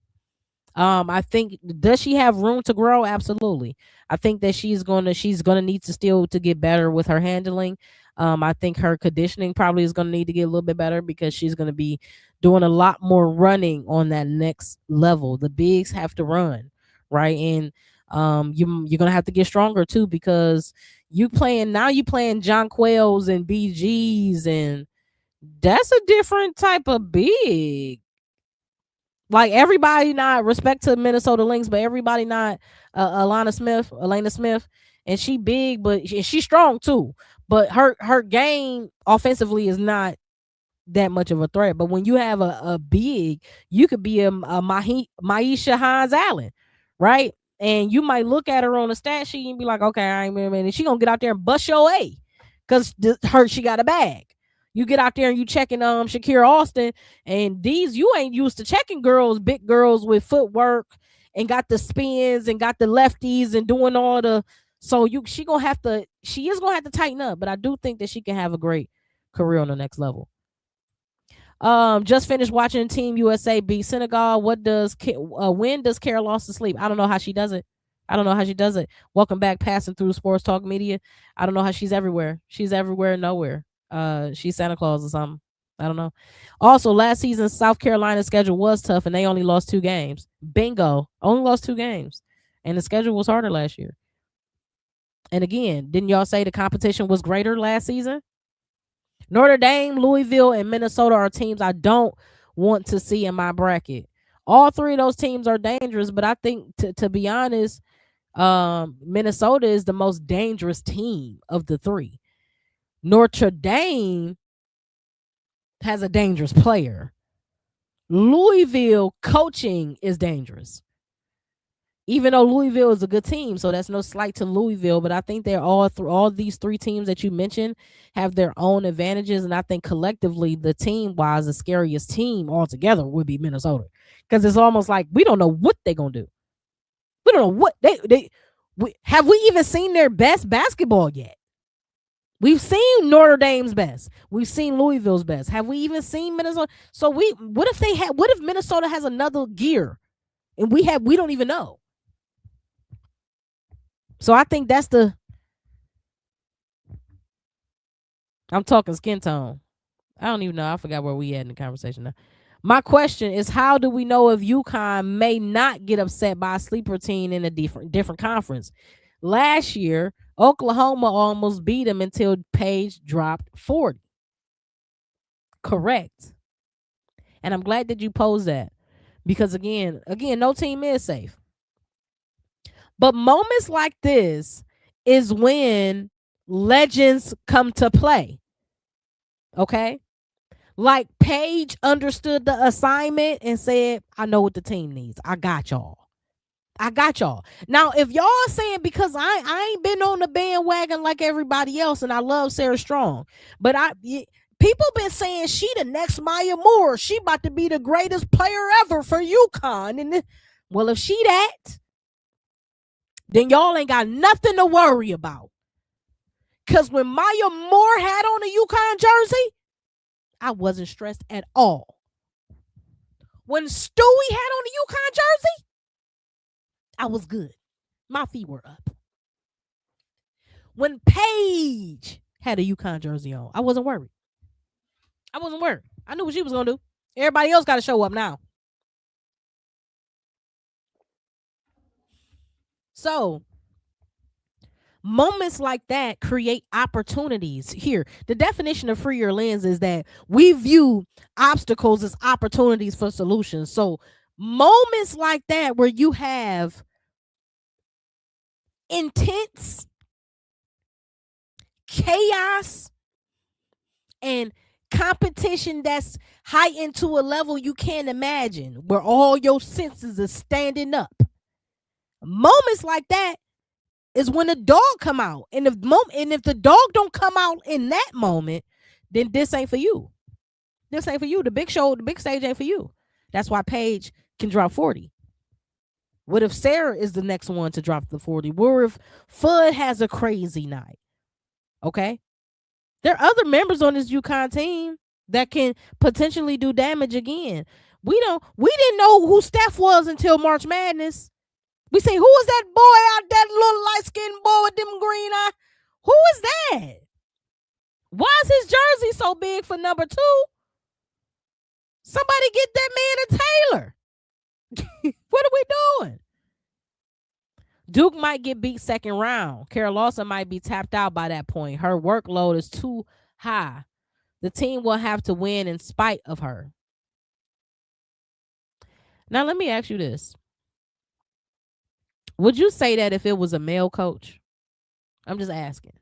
[SPEAKER 1] I think, does she have room to grow? Absolutely. I think that she's gonna need to still to get better with her handling. I think her conditioning probably is gonna need to get a little bit better because she's gonna be doing a lot more running on that next level. The bigs have to run, right? And you're gonna have to get stronger too because you playing John Quails and BGs, and that's a different type of big. Like everybody, not respect to Minnesota Lynx, but everybody not Elena Smith, and she big, but she's strong too. But her game offensively is not that much of a threat. But when you have a big, you could be a Maisha Hines Allen, right? And you might look at her on the stat sheet and be like, okay, I ain't man, she gonna get out there and bust your A, because she got a bag. You get out there and you checking Shakira Austin, and these, you ain't used to checking big girls with footwork and got the spins and got the lefties and doing all the. So she is gonna have to tighten up, but I do think that she can have a great career on the next level. Just finished watching Team USA beat Senegal. When does Carol Lawson sleep? I don't know how she does it. Welcome back, passing through Sports Talk Media. I don't know how she's everywhere. She's everywhere, nowhere. She's Santa Claus or something. I don't know. Also, last season South Carolina's schedule was tough, and they only lost 2 games. Bingo, only lost 2 games, and the schedule was harder last year. And again, didn't y'all say the competition was greater last season? Notre Dame, Louisville, and Minnesota are teams I don't want to see in my bracket. All 3 of those teams are dangerous, but I think, to be honest, Minnesota is the most dangerous team of the 3. Notre Dame has a dangerous player. Louisville coaching is dangerous. Even though Louisville is a good team, so that's no slight to Louisville, but I think they're all these 3 teams that you mentioned have their own advantages, and I think collectively, the team-wise, the scariest team altogether would be Minnesota, because it's almost like we don't know what they're gonna do. We don't know what have we even seen their best basketball yet? We've seen Notre Dame's best. We've seen Louisville's best. Have we even seen Minnesota? So what if Minnesota has another gear and we don't even know? So I think that's I'm talking skin tone. I don't even know. I forgot where we at in the conversation now. My question is, how do we know if UConn may not get upset by a sleeper team in a different conference? Last year, Oklahoma almost beat them until Page dropped 40. Correct. And I'm glad that you posed that, because again, no team is safe. But moments like this is when legends come to play. Okay? Like Paige understood the assignment and said, I know what the team needs. I got y'all. Now, if y'all are saying, because I ain't been on the bandwagon like everybody else, and I love Sarah Strong, but people been saying she the next Maya Moore. She about to be the greatest player ever for UConn. And well, if she that, then y'all ain't got nothing to worry about. Because when Maya Moore had on a UConn jersey, I wasn't stressed at all. When Stewie had on a UConn jersey, I was good. My feet were up. When Paige had a UConn jersey on, I wasn't worried. I knew what she was gonna do. Everybody else got to show up now. So moments like that create opportunities. Here, the definition of free your lens is that we view obstacles as opportunities for solutions. So moments like that where you have intense chaos and competition that's heightened to a level you can't imagine, where all your senses are standing up. Moments like that is when the dog come out. And if the dog don't come out in that moment, then this ain't for you. This ain't for you. The big stage ain't for you. That's why Paige can drop 40. What if Sarah is the next one to drop the 40? What if Fudd has a crazy night? Okay? There are other members on this UConn team that can potentially do damage again. We didn't know who Steph was until March Madness. We say, who is that boy out, that little light-skinned boy with them green eyes? Who is that? Why is his jersey so big for number 2? Somebody get that man a Taylor. What are we doing? Duke might get beat second round. Carol Lawson might be tapped out by that point. Her workload is too high. The team will have to win in spite of her. Now, let me ask you this. Would you say that if it was a male coach? I'm just asking.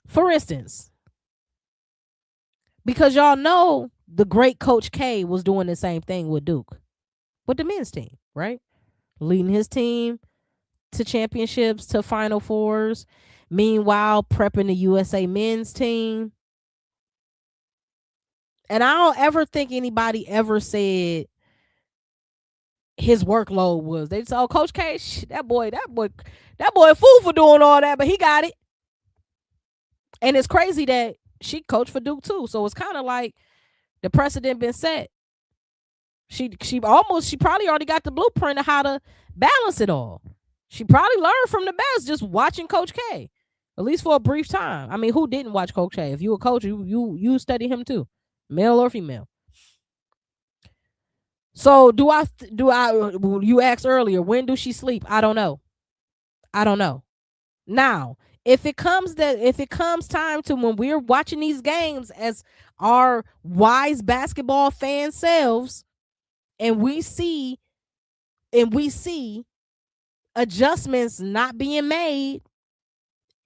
[SPEAKER 1] For instance, because y'all know the great Coach K was doing the same thing with Duke, with the men's team, right? Leading his team to championships, to Final Fours. Meanwhile, prepping the USA men's team. And I don't ever think anybody ever said his workload was. They said, "Oh, Coach K, that boy a fool for doing all that, but he got it." And it's crazy that she coached for Duke too, so it's kind of like the precedent been set. She probably already got the blueprint of how to balance it all. She probably learned from the best just watching Coach K, at least for a brief time. I mean, who didn't watch Coach K? If you a coach, you study him too, male or female. So do I? You asked earlier, when do she sleep? I don't know. Now, if it comes time to when we're watching these games as our wise basketball fan selves, and we see adjustments not being made,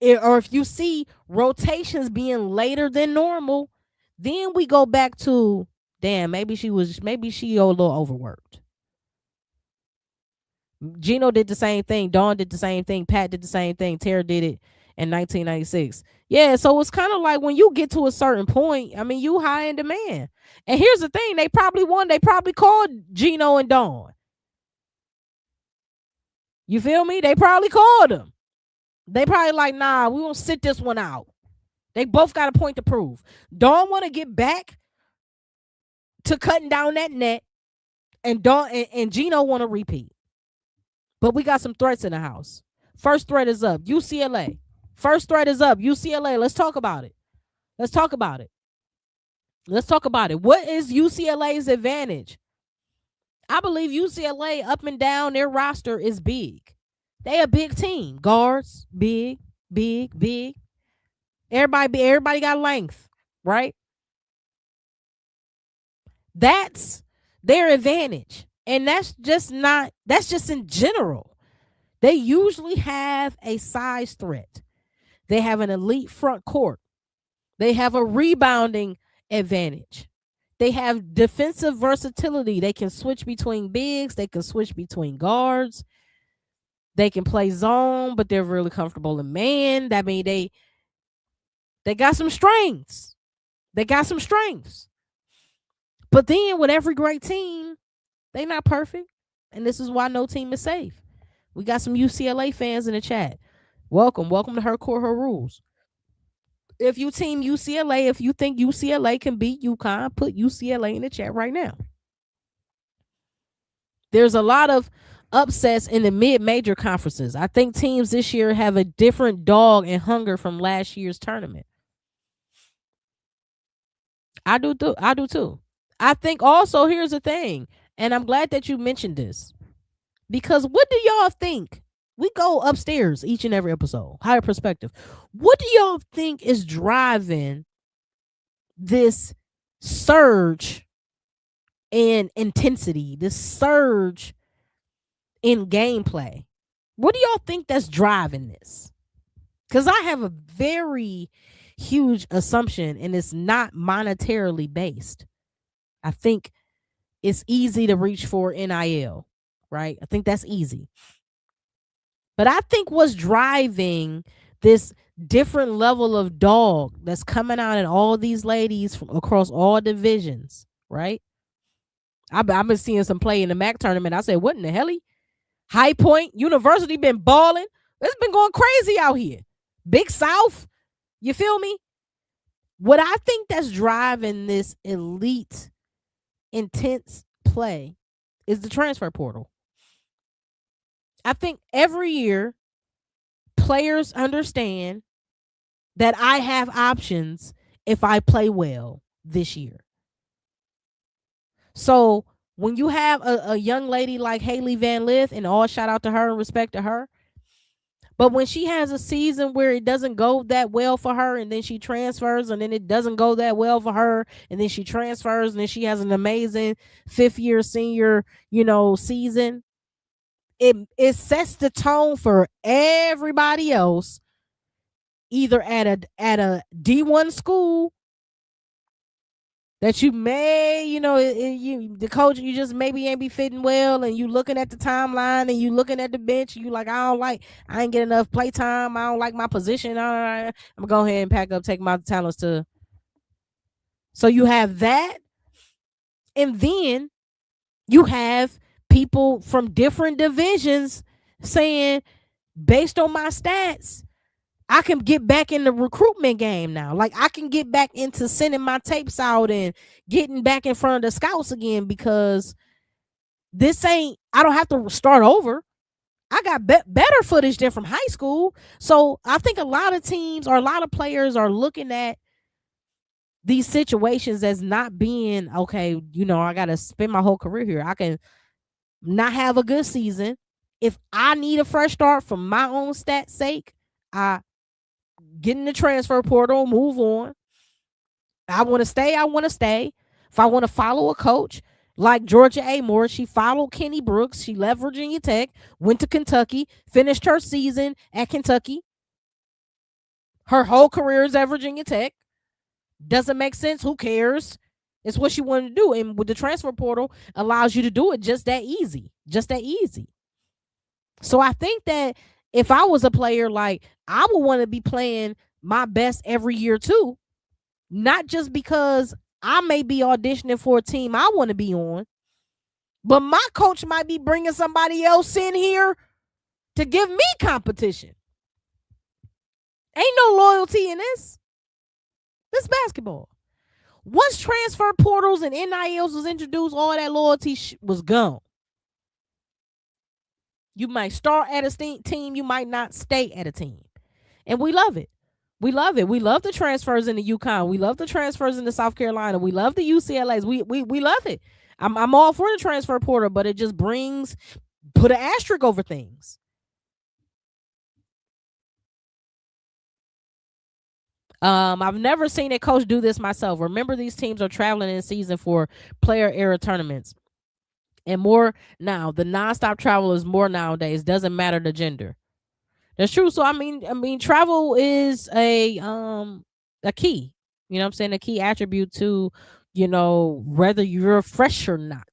[SPEAKER 1] or if you see rotations being later than normal, then we go back to, damn, maybe she a little overworked. Gino did the same thing. Dawn did the same thing. Pat did the same thing. Tara did it in 1996. Yeah, so it's kind of like when you get to a certain point, I mean, you high in demand. And here's the thing, they probably won. They probably called Gino and Dawn. You feel me? They probably called them. They probably like, nah, we won't sit this one out. They both got a point to prove. Dawn want to get back to cutting down that net, and Dawn and Gino want to repeat. But we got some threats in the house. First threat is up. UCLA. First threat is up. UCLA. Let's talk about it. What is UCLA's advantage? I believe UCLA up and down their roster is big. They a big team. Guards, big. Everybody got length, right? That's their advantage. And that's just in general. They usually have a size threat. They have an elite front court. They have a rebounding advantage. They have defensive versatility. They can switch between bigs. They can switch between guards. They can play zone, but they're really comfortable in man. That means they got some strengths. But then with every great team, they not perfect. And this is why no team is safe. We got some UCLA fans in the chat. Welcome to Her Court, Her Rules. If you team UCLA, if you think UCLA can beat UConn, put UCLA in the chat right now. There's a lot of upsets in the mid-major conferences. I think teams this year have a different dog and hunger from last year's tournament. I do too. I do too. I think also here's the thing, and I'm glad that you mentioned this because what do y'all think? We go upstairs each and every episode, higher perspective. What do y'all think is driving this surge in intensity, this surge in gameplay? What do y'all think that's driving this? Because I have a very huge assumption, and it's not monetarily based. I think it's easy to reach for NIL, right? I think that's easy. But I think what's driving this different level of dog that's coming out in all these ladies from across all divisions, right? I've been seeing some play in the MAC tournament. I said, what in the hell? High Point University been balling. It's been going crazy out here. Big South, you feel me? What I think that's driving this elite, intense play is the transfer portal. I think every year players understand that I have options if I play well this year. So when you have a young lady like Haley Van Lith, and all shout out to her and respect to her, but when she has a season where it doesn't go that well for her, and then she transfers, and then it doesn't go that well for her, and then she transfers, and then she has an amazing fifth-year senior, season, it sets the tone for everybody else, either at a D1 school that you may, the coach, you just maybe ain't be fitting well, and you looking at the timeline, and you looking at the bench, you like, I ain't get enough play time, I don't like my position, I'm gonna go ahead and pack up, take my talents to. So you have that, and then you have people from different divisions saying, based on my stats, I can get back in the recruitment game now. Like, I can get back into sending my tapes out and getting back in front of the scouts again, because I don't have to start over. I got better footage than from high school. So I think a lot of teams or a lot of players are looking at these situations as not being, okay, I got to spend my whole career here. I can not have a good season. If I need a fresh start for my own stats sake, I get in the transfer portal, move on. I want to stay. If I want to follow a coach like Georgia A. Moore, she followed Kenny Brooks. She left Virginia Tech, went to Kentucky, finished her season at Kentucky. Her whole career is at Virginia Tech. Doesn't make sense. Who cares? It's what she wanted to do. And with the transfer portal, allows you to do it just that easy. So I think that if I was a player, like, I would want to be playing my best every year too. Not just because I may be auditioning for a team I want to be on, but my coach might be bringing somebody else in here to give me competition. Ain't no loyalty in this. This basketball. Once transfer portals and NILs was introduced, all that loyalty was gone. You might start at a team, you might not stay at a team. And we love it. We love it. We love the transfers in the UConn. We love the transfers in the South Carolina. We love the UCLAs. We love it. I'm all for the transfer portal, but it just put an asterisk over things. I've never seen a coach do this myself. Remember, these teams are traveling in season for player era tournaments. And more now. The nonstop travel is more nowadays. Doesn't matter the gender. That's true. So I mean, travel is a key. You know what I'm saying? A key attribute to, whether you're fresh or not.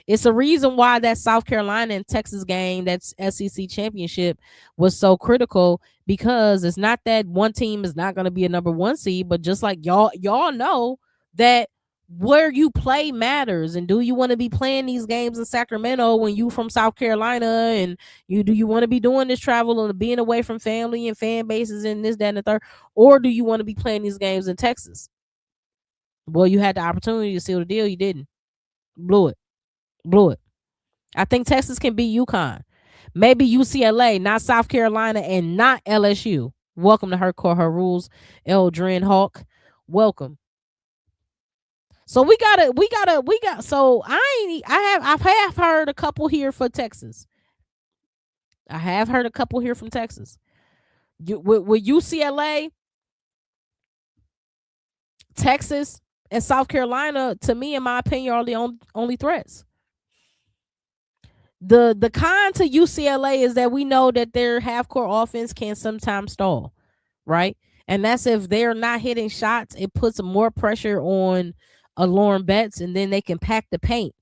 [SPEAKER 1] It's a reason why that South Carolina and Texas game, that's SEC championship, was so critical, because it's not that one team is not going to be a number one seed, but just like y'all know that where you play matters. And do you want to be playing these games in Sacramento when you from South Carolina, and do you want to be doing this travel and being away from family and fan bases and this, that, and the third, or do you want to be playing these games in Texas? Well, you had the opportunity to seal the deal. You didn't. Blew it. I think Texas can beat UConn. Maybe UCLA, not South Carolina, and not LSU. Welcome to Her Court, Her Rules. Eldrin Hawk, welcome. So so I've heard a couple here for Texas. I have heard a couple here from Texas. With UCLA, Texas, and South Carolina, to me, in my opinion, are the only threats. The con to UCLA is that we know that their half-court offense can sometimes stall, right? And that's if they're not hitting shots, it puts more pressure on Lauren Betts, and then they can pack the paint.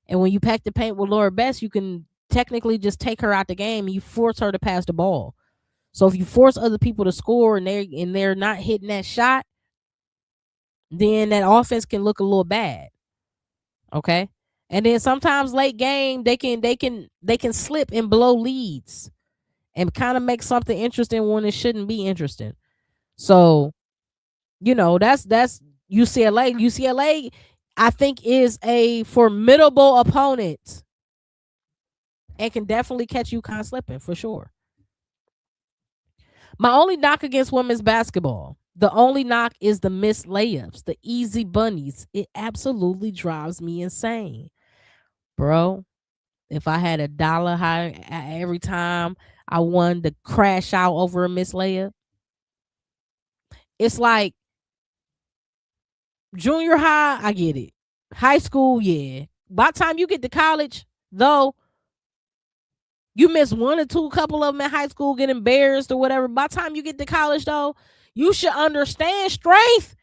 [SPEAKER 1] And when you pack the paint with Lauren Betts, you can technically just take her out the game and you force her to pass the ball. So if you force other people to score and they're not hitting that shot, then that offense can look a little bad. Okay? And then sometimes late game they can slip and blow leads and kind of make something interesting when it shouldn't be interesting. So, that's UCLA. UCLA, I think, is a formidable opponent and can definitely catch UConn slipping for sure. My only knock against women's basketball, the only knock is the missed layups, the easy bunnies. It absolutely drives me insane. Bro, if I had $1 high every time I wanted to crash out over a missed layup, it's like junior high, I get it. High school, yeah. By the time you get to college, though, you miss one or two, couple of them in high school, get embarrassed or whatever. By the time you get to college, though, you should understand strength.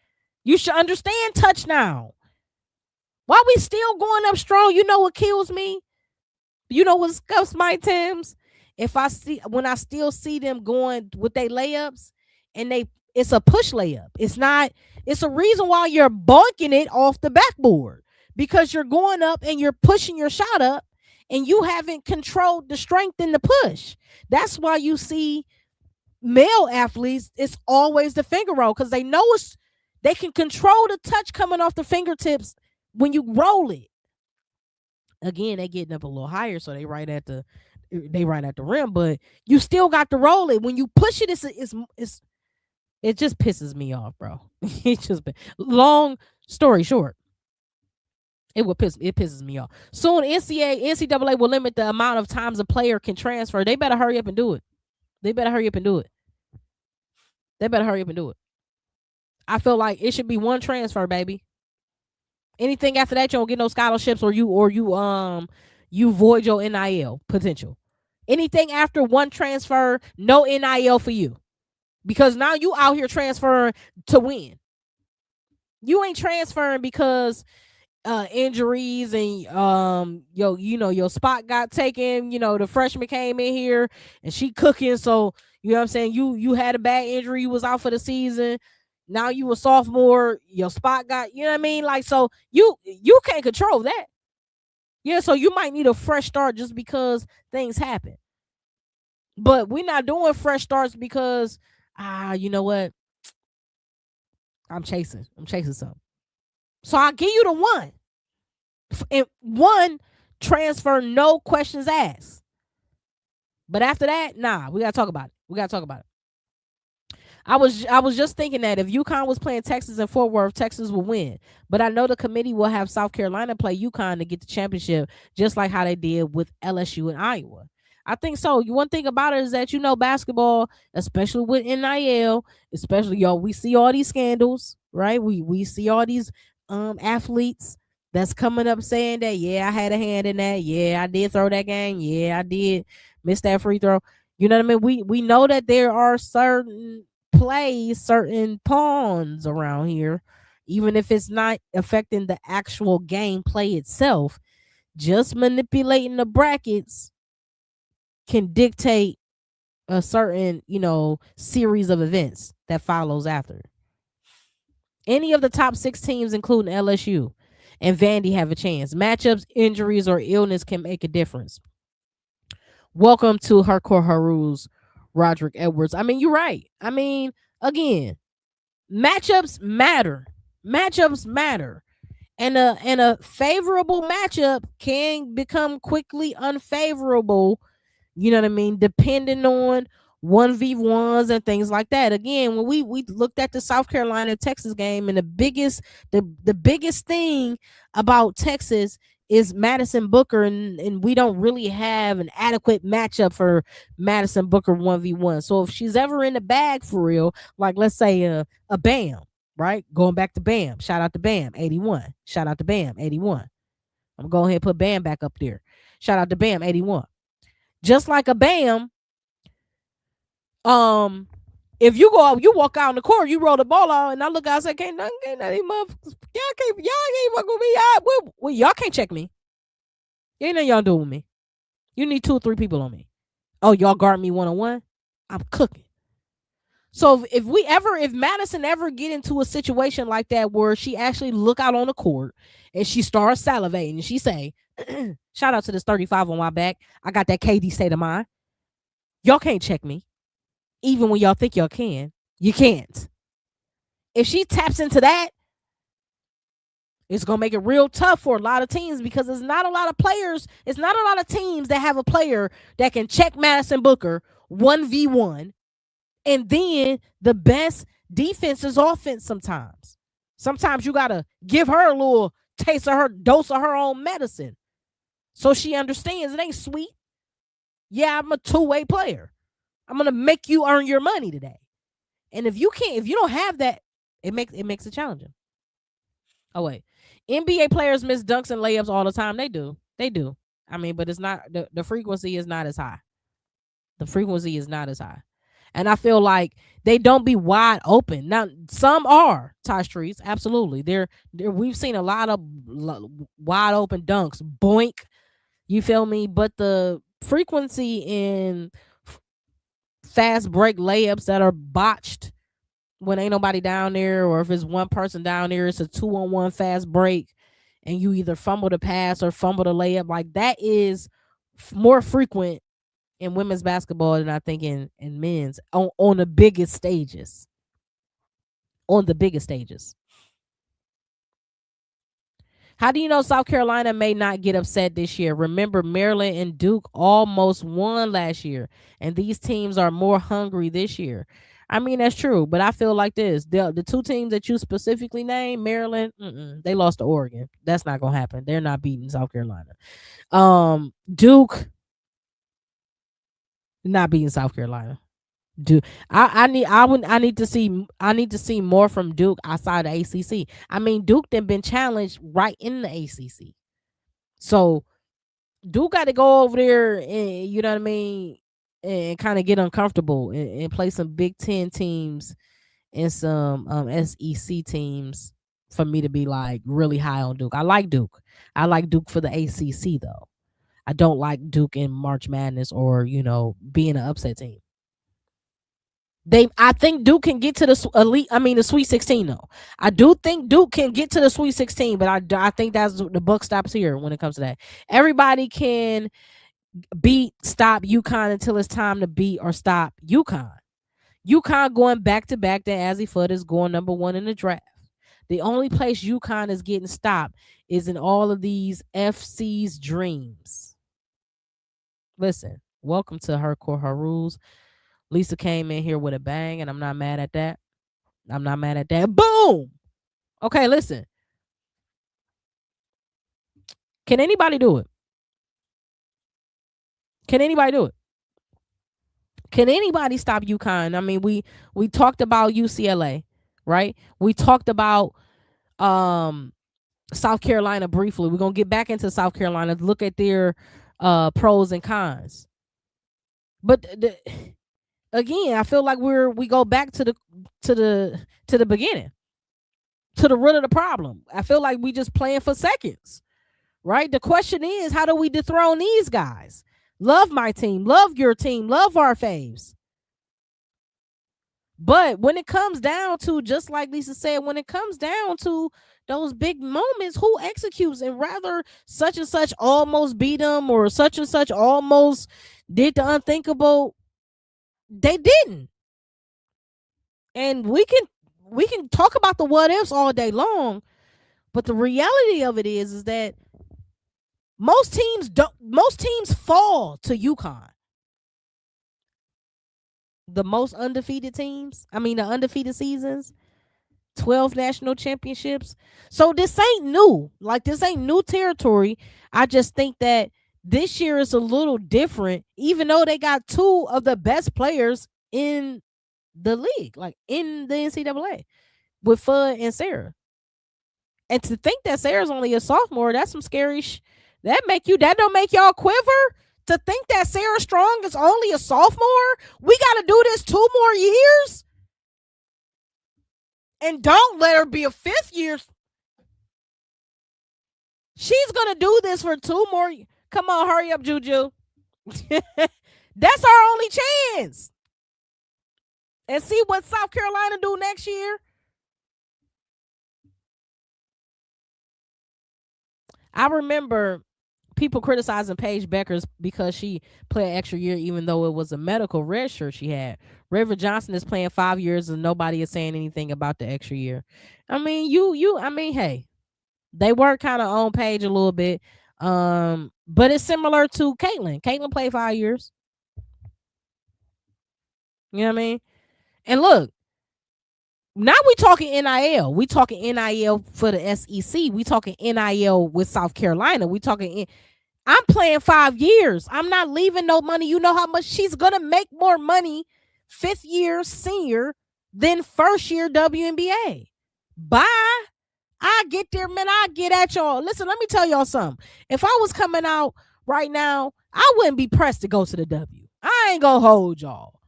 [SPEAKER 1] You should understand touchdown. Why we still going up strong? You know what kills me? You know what scuffs my Tims? When I still see them going with their layups and it's a push layup. It's a reason why you're bonking it off the backboard, because you're going up and you're pushing your shot up and you haven't controlled the strength in the push. That's why you see male athletes, it's always the finger roll, because they know they can control the touch coming off the fingertips when you roll it. Again, they getting up a little higher, so they right at the rim, but you still got to roll it. When you push it, it just pisses me off, bro. It just long story short. It pisses me off. Soon NCAA will limit the amount of times a player can transfer. They better hurry up and do it. I feel like it should be one transfer, baby. Anything after that, you don't get no scholarships, or you void your NIL potential. Anything after one transfer, no NIL for you, because now you out here transferring to win. You ain't transferring because injuries and your spot got taken. The freshman came in here and she cooking, so you know what I'm saying, you had a bad injury, you was out for the season. Now you a sophomore, your spot got, you know what I mean? Like, so you can't control that. Yeah, so you might need a fresh start just because things happen. But we're not doing fresh starts because you know what? I'm chasing something. So I'll give you the one. And one transfer, no questions asked. But after that, nah, we gotta talk about it. I was just thinking that if UConn was playing Texas in Fort Worth, Texas would win. But I know the committee will have South Carolina play UConn to get the championship, just like how they did with LSU and Iowa. I think so. One thing about it is that, basketball, especially with NIL, especially, we see all these scandals, right? We see all these athletes that's coming up saying that, yeah, I had a hand in that. Yeah, I did throw that game. Yeah, I did miss that free throw. You know what I mean? We know that there are certain pawns around here, even if it's not affecting the actual gameplay itself. Just manipulating the brackets can dictate a certain, series of events that follows after. Any of the top 6 teams, including LSU and Vandy, have a chance. Matchups, injuries, or illness can make a difference. Welcome to Hardcore Haru's Roderick Edwards. I mean, you're right. I mean, again, matchups matter. And a favorable matchup can become quickly unfavorable, you know what I mean, depending on 1v1s and things like that. Again, when we looked at the South Carolina Texas game, and the biggest thing about Texas is Madison Booker, and we don't really have an adequate matchup for Madison Booker 1v1. So if she's ever in the bag for real, like let's say a Bam, right? Going back to Bam, shout out to Bam 81, shout out to Bam 81. I'm going to go ahead and put Bam back up there. Shout out to Bam 81. Just like a Bam, if you go out, you walk out on the court, you roll the ball out, and I look out and say, can't nothing, motherfuckers, y'all ain't fucking with me. Y'all can't check me. Ain't nothing y'all doing with me. You need 2 or 3 people on me. Oh, y'all guard me 1-on-1? I'm cooking. So if Madison ever get into a situation like that where she actually look out on the court and she starts salivating and she say, shout out to this 35 on my back, I got that KD state of mind. Y'all can't check me. Even when y'all think y'all can, you can't. If she taps into that, it's going to make it real tough for a lot of teams because there's not a lot of players. It's not a lot of teams that have a player that can check Madison Booker 1v1. And then the best defense is offense sometimes. Sometimes you got to give her a little taste of her dose of her own medicine. So she understands it ain't sweet. Yeah, I'm a two-way player. I'm going to make you earn your money today. And if you don't have that, it makes it challenging. Oh, wait. NBA players miss dunks and layups all the time. They do. I mean, but it's not, the frequency is not as high. The frequency is not as high. And I feel like they don't be wide open. Now, some are, Tosh Trees, absolutely. We've seen a lot of wide open dunks. Boink. You feel me? But the frequency in fast break layups that are botched when ain't nobody down there, or if it's one person down there, it's a 2-on-1 fast break and you either fumble the pass or fumble the layup. Like that is more frequent in women's basketball than I think in men's on the biggest stages. On the biggest stages. How do you know South Carolina may not get upset this year? Remember, Maryland and Duke almost won last year, and these teams are more hungry this year. I mean, that's true, but I feel like this. The 2 teams that you specifically named, Maryland, they lost to Oregon. That's not going to happen. They're not beating South Carolina. Duke, not beating South Carolina. Duke. I need to see more from Duke outside the ACC. I mean, Duke then been challenged right in the ACC, so Duke got to go over there and you know what I mean, and kind of get uncomfortable and play some Big Ten teams and some SEC teams for me to be like really high on Duke. I like Duke. I like Duke for the ACC though. I don't like Duke in March Madness or being an upset team. I think Duke can get to the Sweet 16 though. I do think Duke can get to the Sweet 16, but I think that's the buck stops here when it comes to that. Everybody can stop UConn until it's time to beat or stop UConn. UConn going back to back, then Azzi Fudd is going number 1 in the draft. The only place UConn is getting stopped is in all of these FC's dreams. Listen, welcome to Her Court, Her Rules. Lisa came in here with a bang, and I'm not mad at that. Boom! Okay, listen. Can anybody do it? Can anybody stop UConn? I mean, we talked about UCLA, right? We talked about South Carolina briefly. We're going to get back into South Carolina to look at their pros and cons. But again, I feel like we go back to the beginning, to the root of the problem. I feel like we just playing for seconds, right? The question is, how do we dethrone these guys? Love my team, love your team, love our faves. But when it comes down to, just like Lisa said, when it comes down to those big moments, who executes? And rather such and such almost beat them, or such and such almost did the unthinkable, they didn't. And we can talk about the what ifs all day long, but the reality of it is that most teams fall to UConn. the most undefeated teams. I mean, the undefeated seasons. 12 national championships. So this ain't new. Like, this ain't new territory. I just think that this year is a little different, even though they got two of the best players in the league, like in the NCAA, with Fudd and Sarah. And to think that Sarah's only a sophomore, that's some scary that don't make y'all quiver? To think that Sarah Strong is only a sophomore? We got to do this 2 more years? And don't let her be a 5th year. She's going to do this for 2 more. Come on, hurry up, Juju. That's our only chance. And see what South Carolina do next year. I remember people criticizing Paige Beckers because she played extra year, even though it was a medical red shirt she had. River Johnson is playing 5 years and nobody is saying anything about the extra year. I mean, hey, they were kind of on Paige a little bit. But it's similar to Caitlin. Caitlin played 5 years. You know what I mean? And look, now we talking NIL. We talking NIL for the SEC. We talking NIL with South Carolina. We talking. I'm playing 5 years. I'm not leaving no money. You know how much she's gonna make more money 5th year senior than 1st year WNBA. Bye. I get there, man. I get at y'all. Listen, let me tell y'all something. If I was coming out right now, I wouldn't be pressed to go to the W. I ain't gonna hold y'all.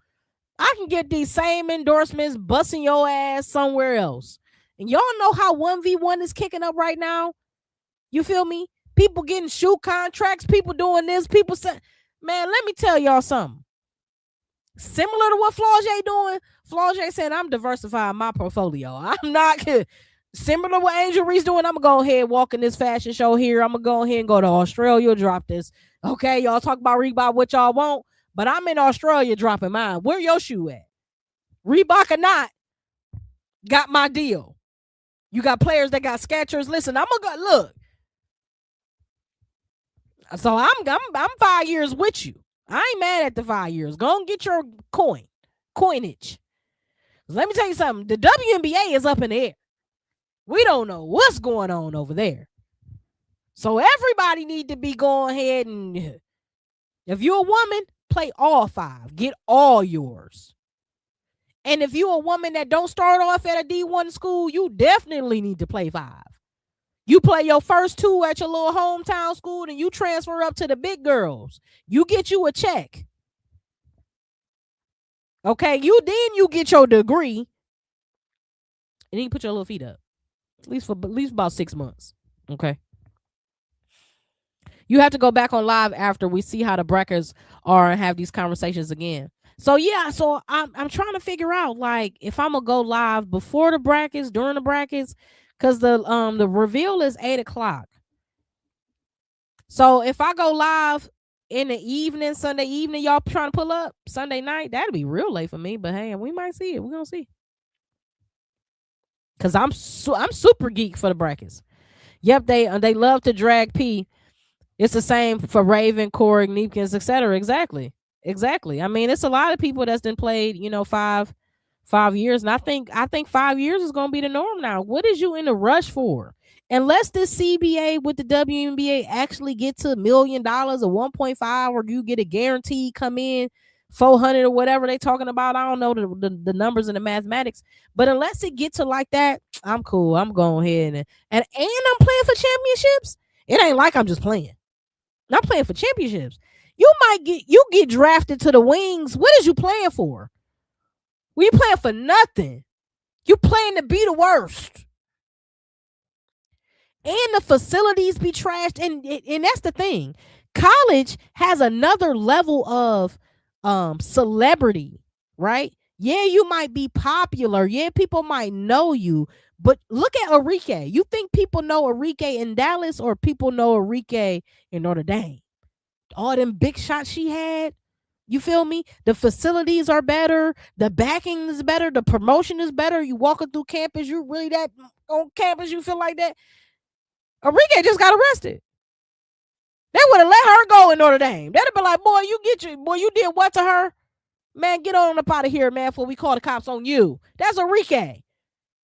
[SPEAKER 1] I can get these same endorsements busting your ass somewhere else. And y'all know how 1v1 is kicking up right now? You feel me? People getting shoe contracts, people doing this, people say, man, let me tell y'all something. Similar to what Flau'jae doing, Flau'jae saying, I'm diversifying my portfolio. I'm not similar to what Angel Reese doing. I'm going to go ahead and walk in this fashion show here. I'm going to go ahead and go to Australia, drop this. Okay, y'all talk about Reebok what y'all want. But I'm in Australia dropping mine. Where your shoe at? Reebok or not, got my deal. You got players that got Skechers. Listen, I'm gonna go look. So I'm 5 years with you. I ain't mad at the 5 years. Go and get your coinage. Let me tell you something. The WNBA is up in the air. We don't know what's going on over there. So everybody need to be going ahead and, if you're a woman, play all 5. Get all yours. And if you're a woman that don't start off at a D1 school, you definitely need to play 5. You play your first 2 at your little hometown school, and you transfer up to the big girls. You get you a check. Okay, you get your degree, and then you put your little feet up. At least about 6 months. Okay. You have to go back on live after we see how the brackets are and have these conversations again. So yeah, so I'm trying to figure out, like, if I'm gonna go live before the brackets, during the brackets, because the reveal is 8:00. So if I go live in the evening, Sunday evening, y'all trying to pull up Sunday night, that'd be real late for me. But hey, we might see it. We're gonna see. Cause I'm super geek for the brackets. Yep, they love to drag P. It's the same for Raven, Corey, Neepkins, etc. Exactly. I mean, it's a lot of people that's been played, 5 years, and I think 5 years is gonna be the norm now. What is you in a rush for? Unless this CBA with the WNBA actually get to $1 million or 1.5, or you get a guarantee come in 400 or whatever they talking about. I don't know the numbers and the mathematics, but unless it get to like that, I'm cool. I'm going ahead and I'm playing for championships. It ain't like I'm just playing. I'm playing for championships. You get drafted to the Wings. What is you playing for? We playing for nothing. You playing to be the worst. And the facilities be trashed. And that's the thing. College has another level of celebrity, right? Yeah, you might be popular. Yeah, people might know you. But look at Enrique. You think people know Enrique in Dallas, or people know Enrique in Notre Dame? All them big shots she had. You feel me? The facilities are better. The backing is better. The promotion is better. You walking through campus, you really that on campus, you feel like that. Enrique just got arrested. They would have let her go in Notre Dame. They'd have been like, boy, you did what to her? Man, get on up out of here, man, before we call the cops on you. That's Enrique.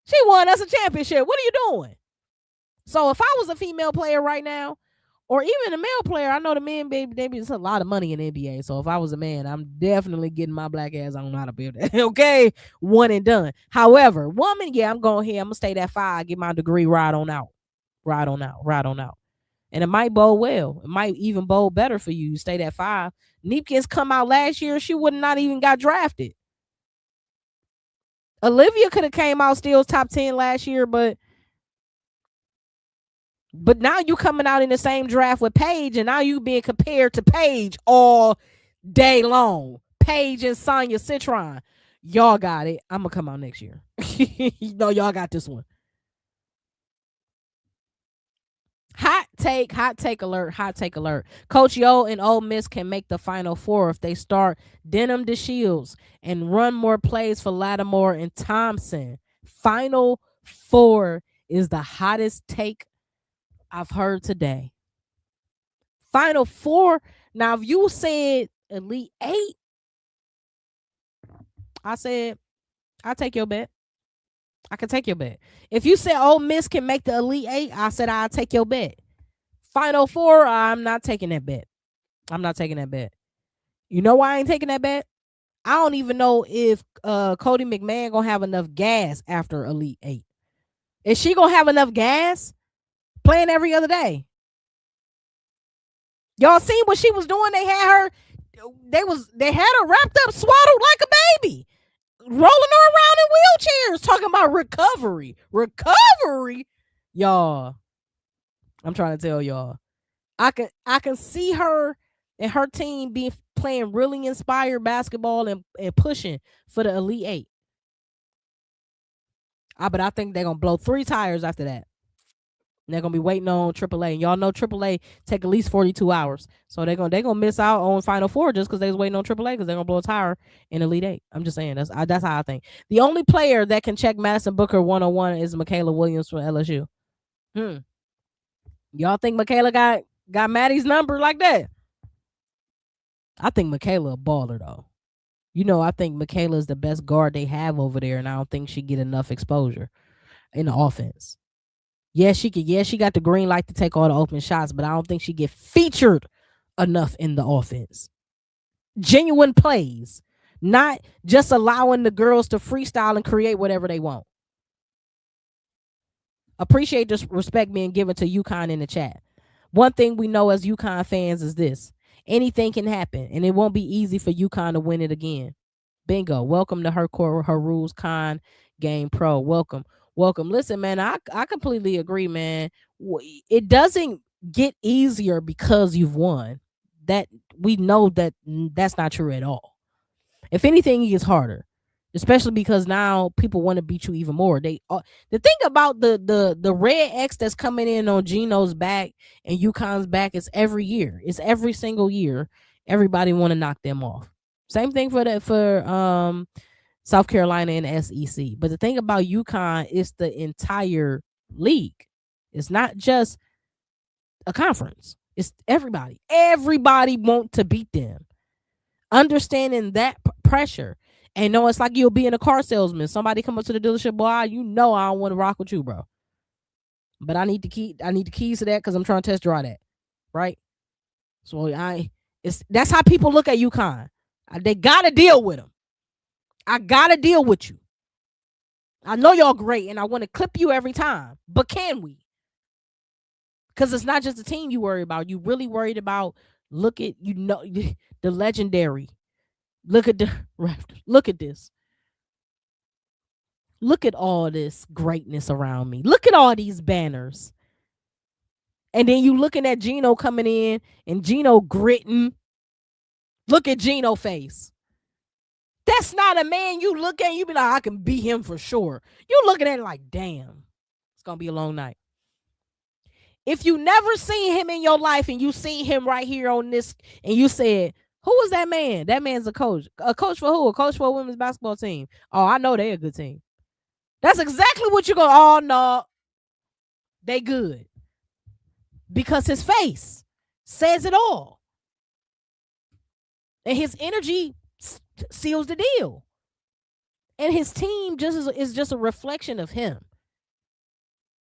[SPEAKER 1] She won us a championship. What are you doing? So if I was a female player right now, or even a male player, I know the men, baby, there's a lot of money in the NBA. So if I was a man, I'm definitely getting my black ass on out of here. Okay, one and done. However, woman, yeah, I'm going here. I'm gonna stay that 5, get my degree, ride on out. And it might bowl well. It might even bowl better for you. Stay that 5. Neepkins come out last year, she would not even got drafted. Olivia could have came out still top 10 last year, but now you coming out in the same draft with Paige, and now you being compared to Paige all day long. Paige and Sonya Citron. Y'all got it. I'm gonna come out next year. Y'all got this one. Hot take alert. Coach Yo and Ole Miss can make the Final Four if they start Denham DeShields and run more plays for Lattimore and Thompson. Final Four is the hottest take I've heard today. Final Four. Now, if you said Elite 8, I said, I'll take your bet. I can take your bet. If you said Ole Miss can make the Elite 8, I said I'll take your bet. Final Four, I'm not taking that bet. You know why I ain't taking that bet? I don't even know if Cody McMahon gonna have enough gas after Elite 8. Is she gonna have enough gas playing every other day? Y'all seen what she was doing? They had her wrapped up, swaddled like a baby, rolling her around in wheelchairs, talking about recovery. Y'all, I'm trying to tell y'all, I can see her and her team be playing really inspired basketball and pushing for the Elite 8. But I think they're gonna blow 3 tires after that. And they're gonna be waiting on AAA. And y'all know AAA take at least 42 hours. So they're gonna miss out on Final Four just because they was waiting on AAA because they're gonna blow a tire in Elite 8. I'm just saying that's how I think. The only player that can check Madison Booker 1-on-1 is Michaela Williams from LSU. Y'all think Michaela got Maddie's number like that? I think Michaela a baller though. I think Michaela is the best guard they have over there, and I don't think she get enough exposure in the offense. Yeah, she could. Yeah, she got the green light to take all the open shots, but I don't think she get featured enough in the offense. Genuine plays, not just allowing the girls to freestyle and create whatever they want. Appreciate the respect being given to UConn in the chat. One thing we know as UConn fans is this: anything can happen, and it won't be easy for UConn to win it again. Bingo. Welcome to Her Core, Her Rules Con Game Pro. Welcome. Listen, man, I completely agree, man. It doesn't get easier because you've won. That we know that's not true at all. If anything, it gets harder, especially because now people want to beat you even more. The thing about the red X that's coming in on Gino's back and UConn's back is every year. It's every single year. Everybody want to knock them off. Same thing for South Carolina and the SEC. But the thing about UConn is the entire league. It's not just a conference. It's everybody. Everybody want to beat them. Understanding that pressure. And no, it's like you'll be in a car salesman. Somebody come up to the dealership, boy, I don't want to rock with you, bro. But I need the keys to that because I'm trying to test drive that. Right? So that's how people look at UConn. They gotta deal with them. I gotta deal with you. I know y'all great, and I want to clip you every time. But can we? Because it's not just the team you worry about. You really worried about. Look at the legendary. Look at this. Look at all this greatness around me. Look at all these banners. And then you looking at Gino coming in and Gino gritting. Look at Gino face. That's not a man you look at and you be like, I can beat him for sure. You looking at it like, damn, it's going to be a long night. If you never seen him in your life and you seen him right here on this and you said, who was that man? That man's a coach. A coach for who? A coach for a women's basketball team. Oh, I know they're a good team. That's exactly what you're going, oh, no, they good. Because his face says it all. And his energy seals the deal. And his team is just a reflection of him.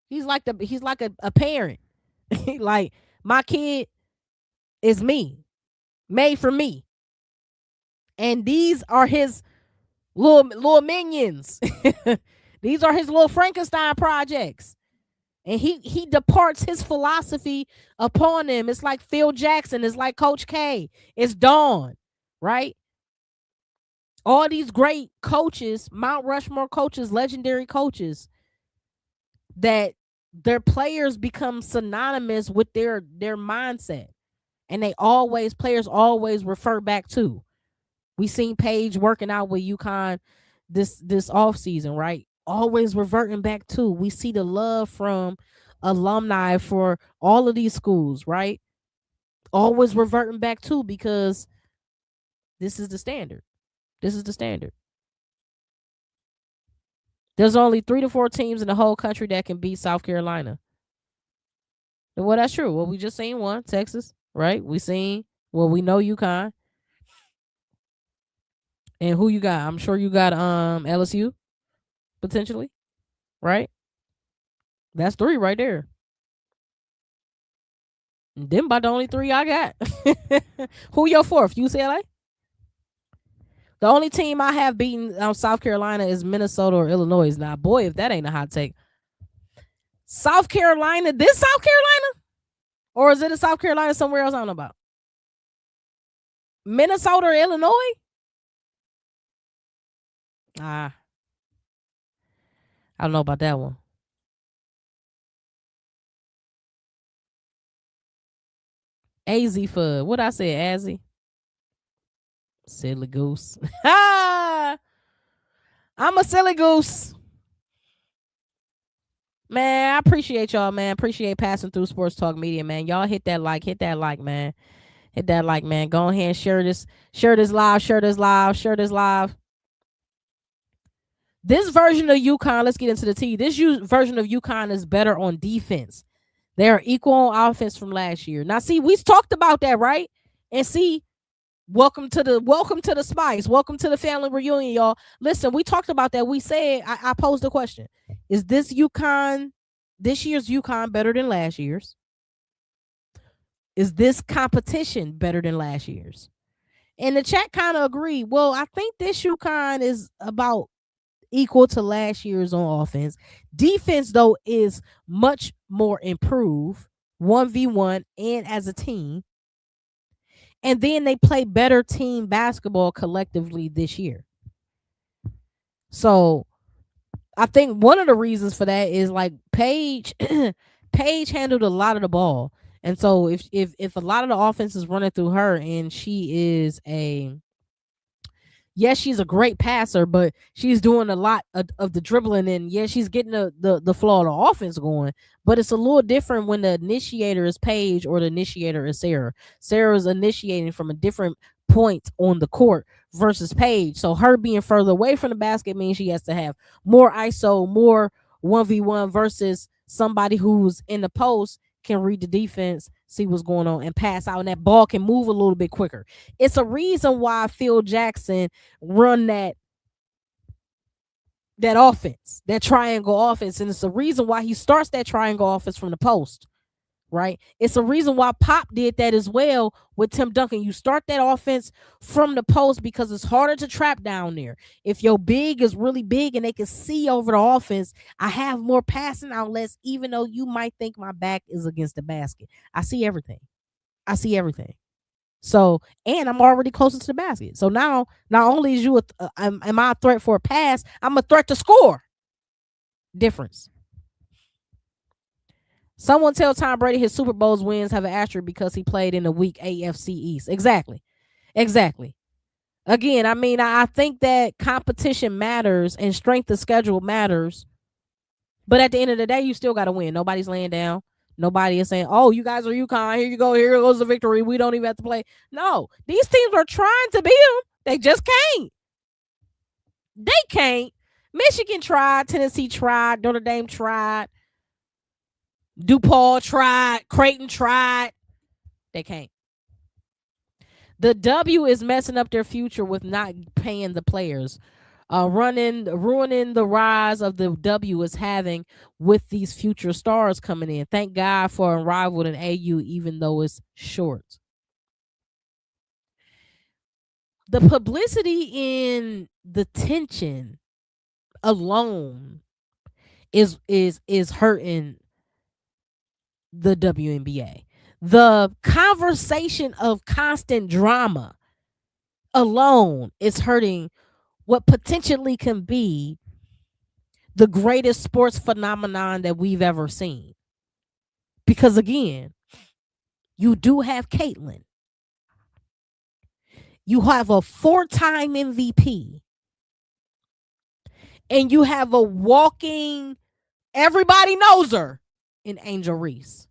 [SPEAKER 1] He's like a parent. Like, my kid is me, made for me. And these are his little minions. These are his little Frankenstein projects. And he departs his philosophy upon them. It's like Phil Jackson. It's like Coach K. It's Dawn, right? All these great coaches, Mount Rushmore coaches, legendary coaches, that their players become synonymous with their mindset. And players always refer back to. We seen Paige working out with UConn this offseason, right? Always reverting back to. We see the love from alumni for all of these schools, right? Always reverting back to, because this is the standard. This is the standard. There's only 3 to 4 teams in the whole country that can beat South Carolina. Well, that's true. Well, we just seen one, Texas, right? We know UConn. And who you got? I'm sure you got LSU, potentially, right? That's 3 right there. And them about the only 3 I got. Who your 4th? UCLA? The only team I have beaten South Carolina is Minnesota or Illinois. Now, boy, if that ain't a hot take. South Carolina, this South Carolina? Or is it a South Carolina somewhere else I don't know about? Minnesota or Illinois? I don't know about that one. Azzi Fudd. What I said, Azzi? Silly goose. I'm a silly goose. Man, I appreciate y'all, man. Appreciate passing through Sports Talk Media, man. Y'all hit that like, man. Hit that like, man. Go ahead and share this live. This version of UConn, let's get into the tea. This version of UConn is better on defense. They are equal on offense from last year. Now, see, we talked about that, right? And see, welcome to the spice. Welcome to the family reunion, y'all. Listen, we talked about that. We said, I posed a question. Is this year's UConn better than last year's? Is this competition better than last year's? And the chat kind of agreed. Well, I think this UConn is about equal to last year's on offense. Defense, though, is much more improved 1v1 and as a team. And then they play better team basketball collectively this year. So I think one of the reasons for that is like Paige handled a lot of the ball. And so if a lot of the offense is running through her, and she is she's a great passer, but she's doing a lot of the dribbling, and she's getting the flow of the offense going. But it's a little different when the initiator is Paige or the initiator is Sarah. Sarah's initiating from a different point on the court versus Paige. So her being further away from the basket means she has to have more ISO, more 1v1 versus somebody who's in the post, can read the defense, see what's going on, and pass out, and that ball can move a little bit quicker. It's a reason why Phil Jackson run that offense, that triangle offense, and it's a reason why he starts that triangle offense from the post, right? It's a reason why Pop did that as well with Tim Duncan. You start that offense from the post because it's harder to trap down there. If your big is really big and they can see over the offense, I have more passing outlets, even though you might think my back is against the basket. I see everything. So, and I'm already closer to the basket. So now, not only is you am I a threat for a pass, I'm a threat to score. Difference. Someone tell Tom Brady his Super Bowls wins have an asterisk because he played in the weak AFC East. Exactly. Again, I mean, I think that competition matters and strength of schedule matters. But at the end of the day, you still got to win. Nobody's laying down. Nobody is saying, oh, you guys are UConn. Here you go. Here goes the victory. We don't even have to play. No, these teams are trying to beat them. They just can't. They can't. Michigan tried. Tennessee tried. Notre Dame tried. DePaul tried. Creighton tried. They can't. The W is messing up their future with not paying the players. Ruining the rise of the W is having with these future stars coming in. Thank God for Unrivaled and AU, even though it's short. The publicity in the tension alone is hurting the WNBA. The conversation of constant drama alone is hurting what potentially can be the greatest sports phenomenon that we've ever seen. Because again, you do have Caitlin. You have a 4-time MVP. And you have a walking, everybody knows her, in Angel Reese.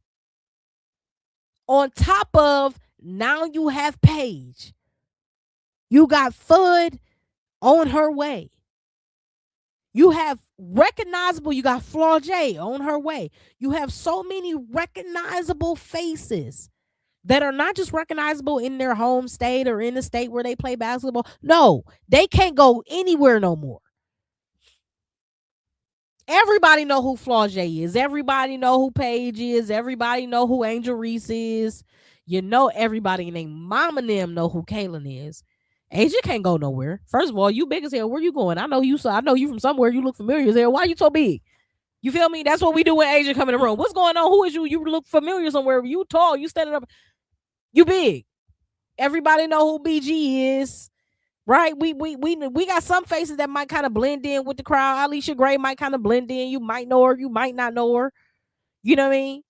[SPEAKER 1] On top of, now you have Paige. You got Fudd on her way. You have recognizable, you got Flaw J on her way. You have so many recognizable faces that are not just recognizable in their home state or in the state where they play basketball. No, they can't go anywhere no more. Everybody know who Flaw J is. Everybody know who Paige is. Everybody know who Angel Reese is. You know everybody and their mom and them know who Caitlin is. Asia can't go nowhere. First of all, you big as hell. Where you going? I know you from somewhere. You look familiar as hell. Why you so big? You feel me? That's what we do when Asia come in the room. What's going on? Who is you? You look familiar somewhere. You tall. You standing up. You big. Everybody know who BG is. Right? We got some faces that might kind of blend in with the crowd. Alicia Gray might kind of blend in. You might know her. You might not know her. You know what I mean?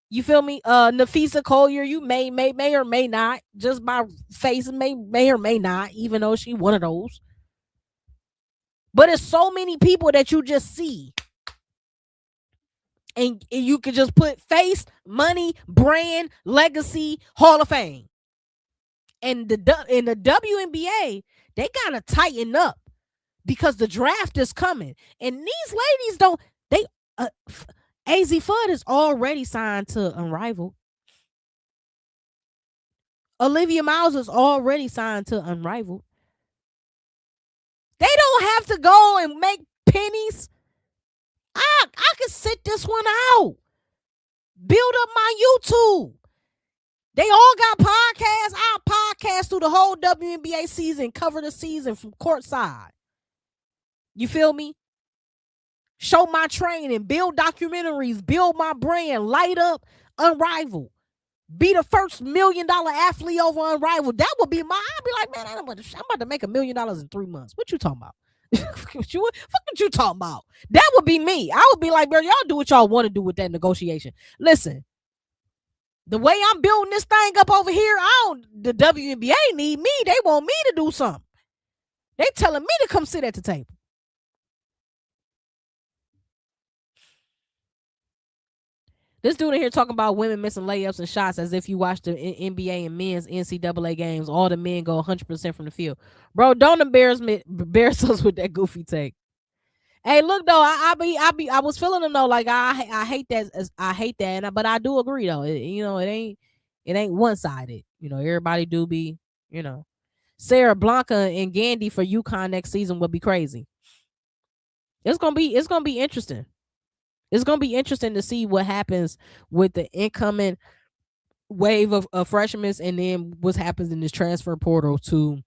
[SPEAKER 1] You feel me? Nafisa Collier, you may or may not. Just by face, may or may not, even though she one of those. But it's so many people that you just see. And you could just put face, money, brand, legacy, Hall of Fame. And in the WNBA, they gotta tighten up because the draft is coming. And these ladies don't, Azzi Fudd is already signed to Unrivaled. Olivia Miles is already signed to Unrivaled. They don't have to go and make pennies. I can sit this one out. Build up my YouTube. They all got podcasts. I'll podcast through the whole WNBA season, cover the season from courtside. You feel me? Show my training, build documentaries, build my brand, light up Unrivaled. Be the first $1 million athlete over Unrivaled. That would be I'd be like, man, I'm about to make $1 million in 3 months. What you talking about? What you talking about? That would be me. I would be like, bro, y'all do what y'all want to do with that negotiation. Listen, the way I'm building this thing up over here, the WNBA need me. They want me to do something. They telling me to come sit at the table. This dude in here talking about women missing layups and shots as if you watch the NBA and men's NCAA games. All the men go 100% from the field. Bro, don't embarrass us with that goofy take. Hey, look though, I was feeling them though. Like I hate that, but I do agree though. It ain't one sided. Everybody do be. Sarah Blanca and Gandy for UConn next season would be crazy. It's gonna be interesting. It's going to be interesting to see what happens with the incoming wave of freshmen and then what happens in this transfer portal to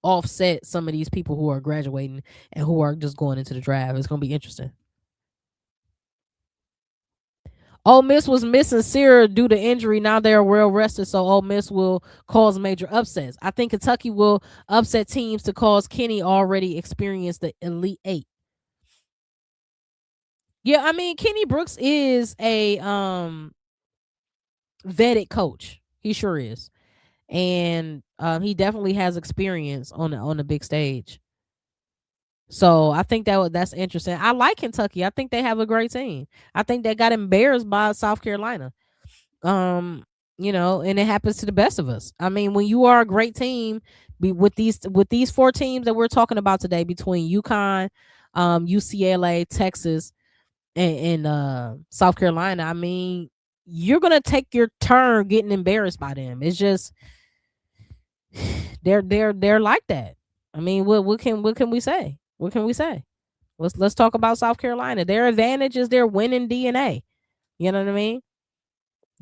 [SPEAKER 1] offset some of these people who are graduating and who are just going into the draft. It's going to be interesting. Ole Miss was missing Sierra due to injury. Now they're well rested, so Ole Miss will cause major upsets. I think Kentucky will upset teams to cause Kenny already experience the Elite Eight. Yeah, I mean, Kenny Brooks is a vetted coach. He sure is. And he definitely has experience on the big stage. So I think that's interesting. I like Kentucky. I think they have a great team. I think they got embarrassed by South Carolina. And it happens to the best of us. I mean, when you are a great team, with these 4 teams that we're talking about today, between UConn, UCLA, Texas, and South Carolina, I mean, you're gonna take your turn getting embarrassed by them. It's just they're like that. I mean, what can we say? What can we say? Let's talk about South Carolina. Their advantage is their winning DNA. You know what I mean?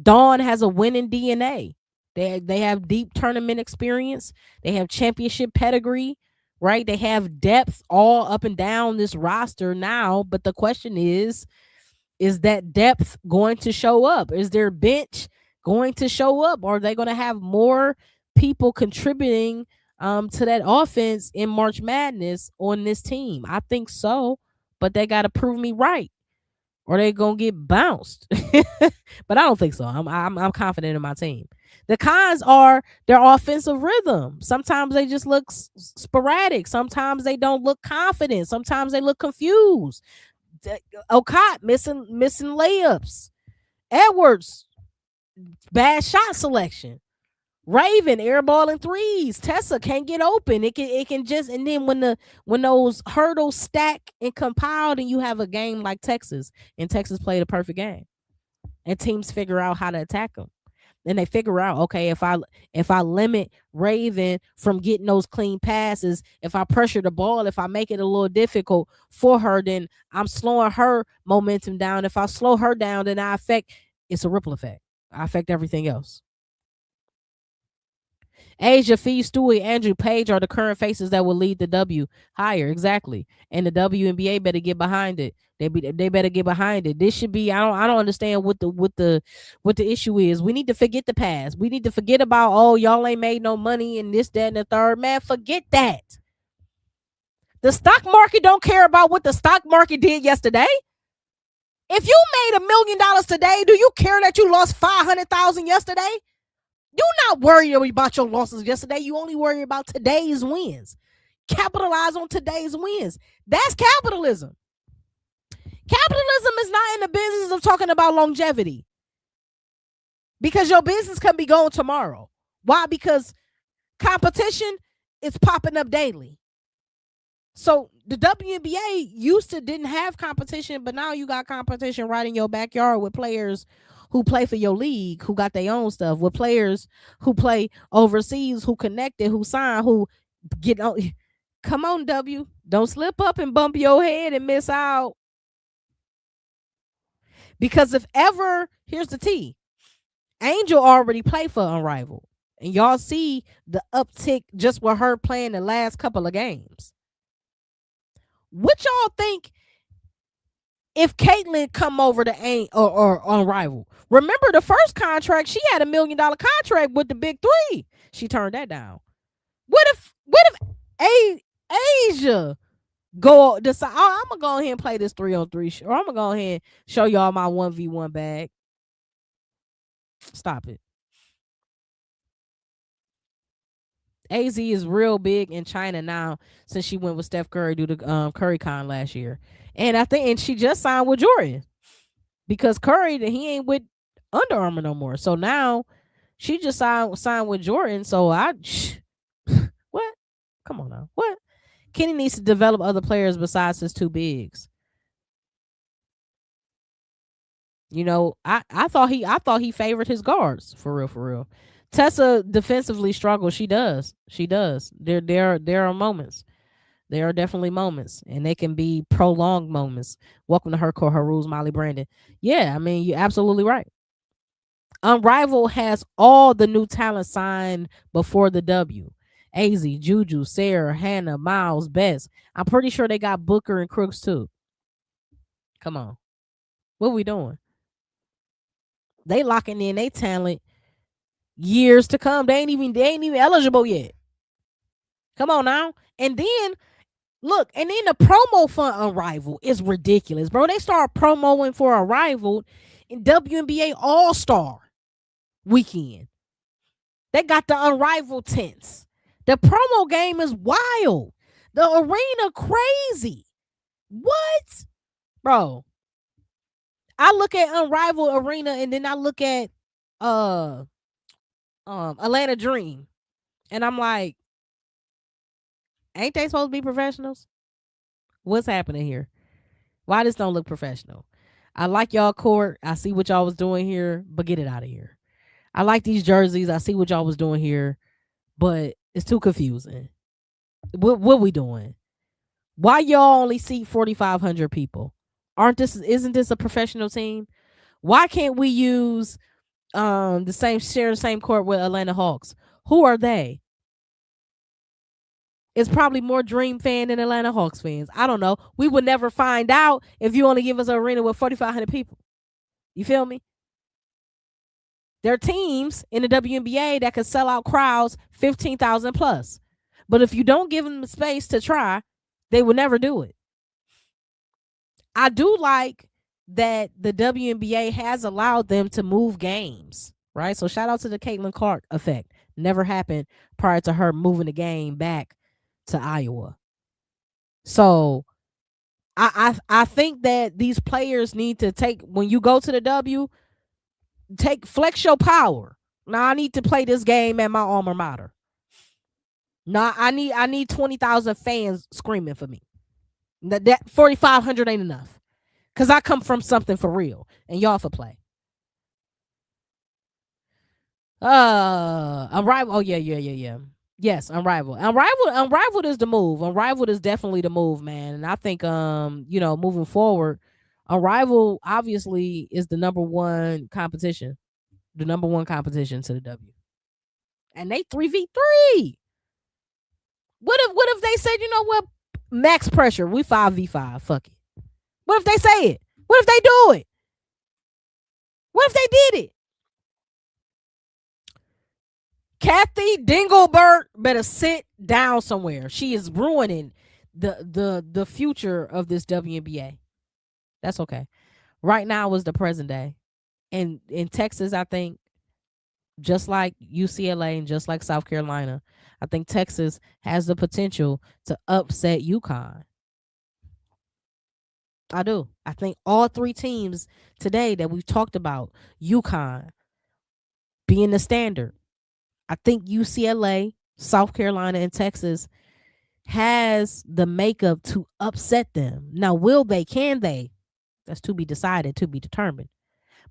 [SPEAKER 1] Dawn has a winning DNA. They have deep tournament experience. They have championship pedigree, right? They have depth all up and down this roster now. But the question is that depth going to show up? Is their bench going to show up? Or are they going to have more people contributing to that offense in March Madness on this team? I think so, but they got to prove me right, or they gonna get bounced. But I don't think so. I'm confident in my team. The cons are their offensive rhythm. Sometimes they just look sporadic. Sometimes they don't look confident. Sometimes they look confused. Okot missing layups. Edwards bad shot selection. Raven airballing threes. Tessa can't get open. It can just, and then when those hurdles stack and compiled, and you have a game like Texas, and Texas played a perfect game, and teams figure out how to attack them. And they figure out, okay, if I limit Raven from getting those clean passes, if I pressure the ball, if I make it a little difficult for her, then I'm slowing her momentum down. If I slow her down, then it's a ripple effect. I affect everything else. Asia, Fee, Stewie, Andrew, Page are the current faces that will lead the W higher. Exactly. And the WNBA better get behind it. They better get behind it. This should be, I don't understand what the issue is. We need to forget the past. We need to forget about, oh, y'all ain't made no money and this, that, and the third. Man, forget that. The stock market don't care about what the stock market did yesterday. If you made $1 million today, do you care that you lost 500,000 yesterday? You're not worried about your losses yesterday. You only worry about today's wins. Capitalize on today's wins. That's capitalism. Capitalism is not in the business of talking about longevity, because your business can be gone tomorrow. Why? Because competition is popping up daily. So the WNBA didn't have competition, but now you got competition right in your backyard with players who play for your league, who got their own stuff, with players who play overseas, who connected, who sign, who get on. Come on, W. Don't slip up and bump your head and miss out. Because if ever, here's the T. Angel already played for Unrivaled. And y'all see the uptick just with her playing the last couple of games. What y'all think if Caitlin come over to or Unrivaled? Remember the first contract, she had $1 million contract with the Big Three. She turned that down. What if Asia decide, I'm gonna go ahead and play this 3-on-3, or I'm gonna go ahead and show y'all my 1v1 bag? Stop it. Azzi is real big in China now since she went with Steph Curry due to CurryCon last year. And I think, and she just signed with Jordan, because Curry, he ain't with Under Armour no more. So now she just signed with Jordan. So what? Come on now. What? Kenny needs to develop other players besides his two bigs. You know, I thought he favored his guards, for real. Tessa defensively struggles. She does. There are moments. There are definitely moments, and they can be prolonged moments. Welcome to Her Court, Her Rules, Molly Brandon. Yeah, I mean, you're absolutely right. Unrivaled has all the new talent signed before the W. Azzi, Juju, Sarah, Hannah, Miles, Bess. I'm pretty sure they got Booker and Crooks too. Come on. What we doing? They locking in their talent years to come. They ain't even eligible yet. Come on now. And then look, and then the promo for Unrivaled is ridiculous, bro. They start promoting for Unrivaled in WNBA All-Star weekend. They got the Unrivaled tents. The promo game is wild. The arena crazy. What? Bro. I look at Unrivaled Arena, and then I look at Atlanta Dream, and I'm like, ain't they supposed to be professionals? What's happening here? Why this don't look professional? I like y'all court. I see what y'all was doing here, but get it out of here. I like these jerseys. I see what y'all was doing here, but It's too confusing. What we doing? Why y'all only seat 4,500 people? Isn't this a professional team? Why can't we use share the same court with Atlanta Hawks? Who are they? It's probably more Dream fan than Atlanta Hawks fans. I don't know. We would never find out if you only give us an arena with 4,500 people. You feel me? There are teams in the WNBA that can sell out crowds 15,000 plus. But if you don't give them the space to try, they will never do it. I do like that the WNBA has allowed them to move games, right? So shout out to the Caitlin Clark effect. Never happened prior to her moving the game back to Iowa. So I think that these players need to take, when you go to the W, flex your power. Now I need to play this game at my alma mater. Now I need 20,000 fans screaming for me. That 4,500 ain't enough. Cause I come from something for real, and y'all for play. Unrivaled. Oh yeah. Yes, Unrivaled. Unrivaled is the move. Unrivaled is definitely the move, man. And I think moving forward, Unrivaled obviously is the number one competition. The number one competition to the W. And they 3v3. What if they said, you know what? Max pressure. We 5v5. Fuck it. What if they say it? What if they do it? What if they did it? Kathy Dinglebert better sit down somewhere. She is ruining the future of this WNBA. That's okay. Right now is the present day. And in Texas, I think, just like UCLA and just like South Carolina, I think Texas has the potential to upset UConn. I do. I think all three teams today that we've talked about, UConn being the standard, I think UCLA, South Carolina, and Texas has the makeup to upset them. Now, will they? Can they? That's to be decided, to be determined.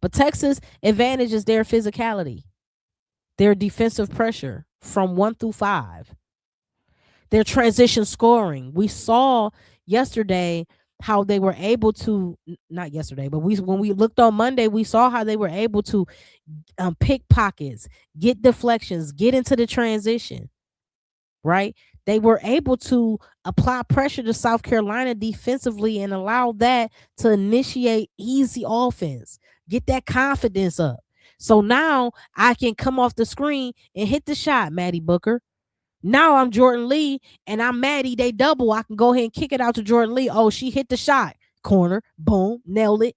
[SPEAKER 1] But Texas advantages their physicality, their defensive pressure from 1 through 5, their transition scoring. We saw yesterday how they were able to, not yesterday, but when we looked on Monday, we saw how they were able to pick pockets, get deflections, get into the transition, right? They were able to apply pressure to South Carolina defensively and allow that to initiate easy offense, get that confidence up. So now I can come off the screen and hit the shot, Maddie Booker. Now I'm Jordan Lee and I'm Maddie. They double. I can go ahead and kick it out to Jordan Lee. Oh, she hit the shot. Corner. Boom. Nailed it.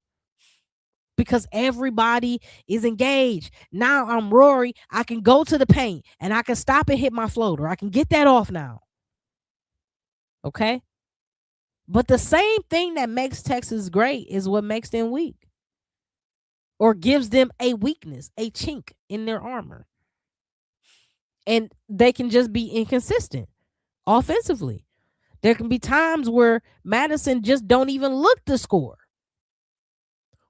[SPEAKER 1] Because everybody is engaged. Now I'm Rory. I can go to the paint and I can stop and hit my floater. I can get that off now. Okay? But the same thing that makes Texas great is what makes them weak. Or gives them a weakness, a chink in their armor. And they can just be inconsistent offensively. There can be times where Madison just don't even look to score.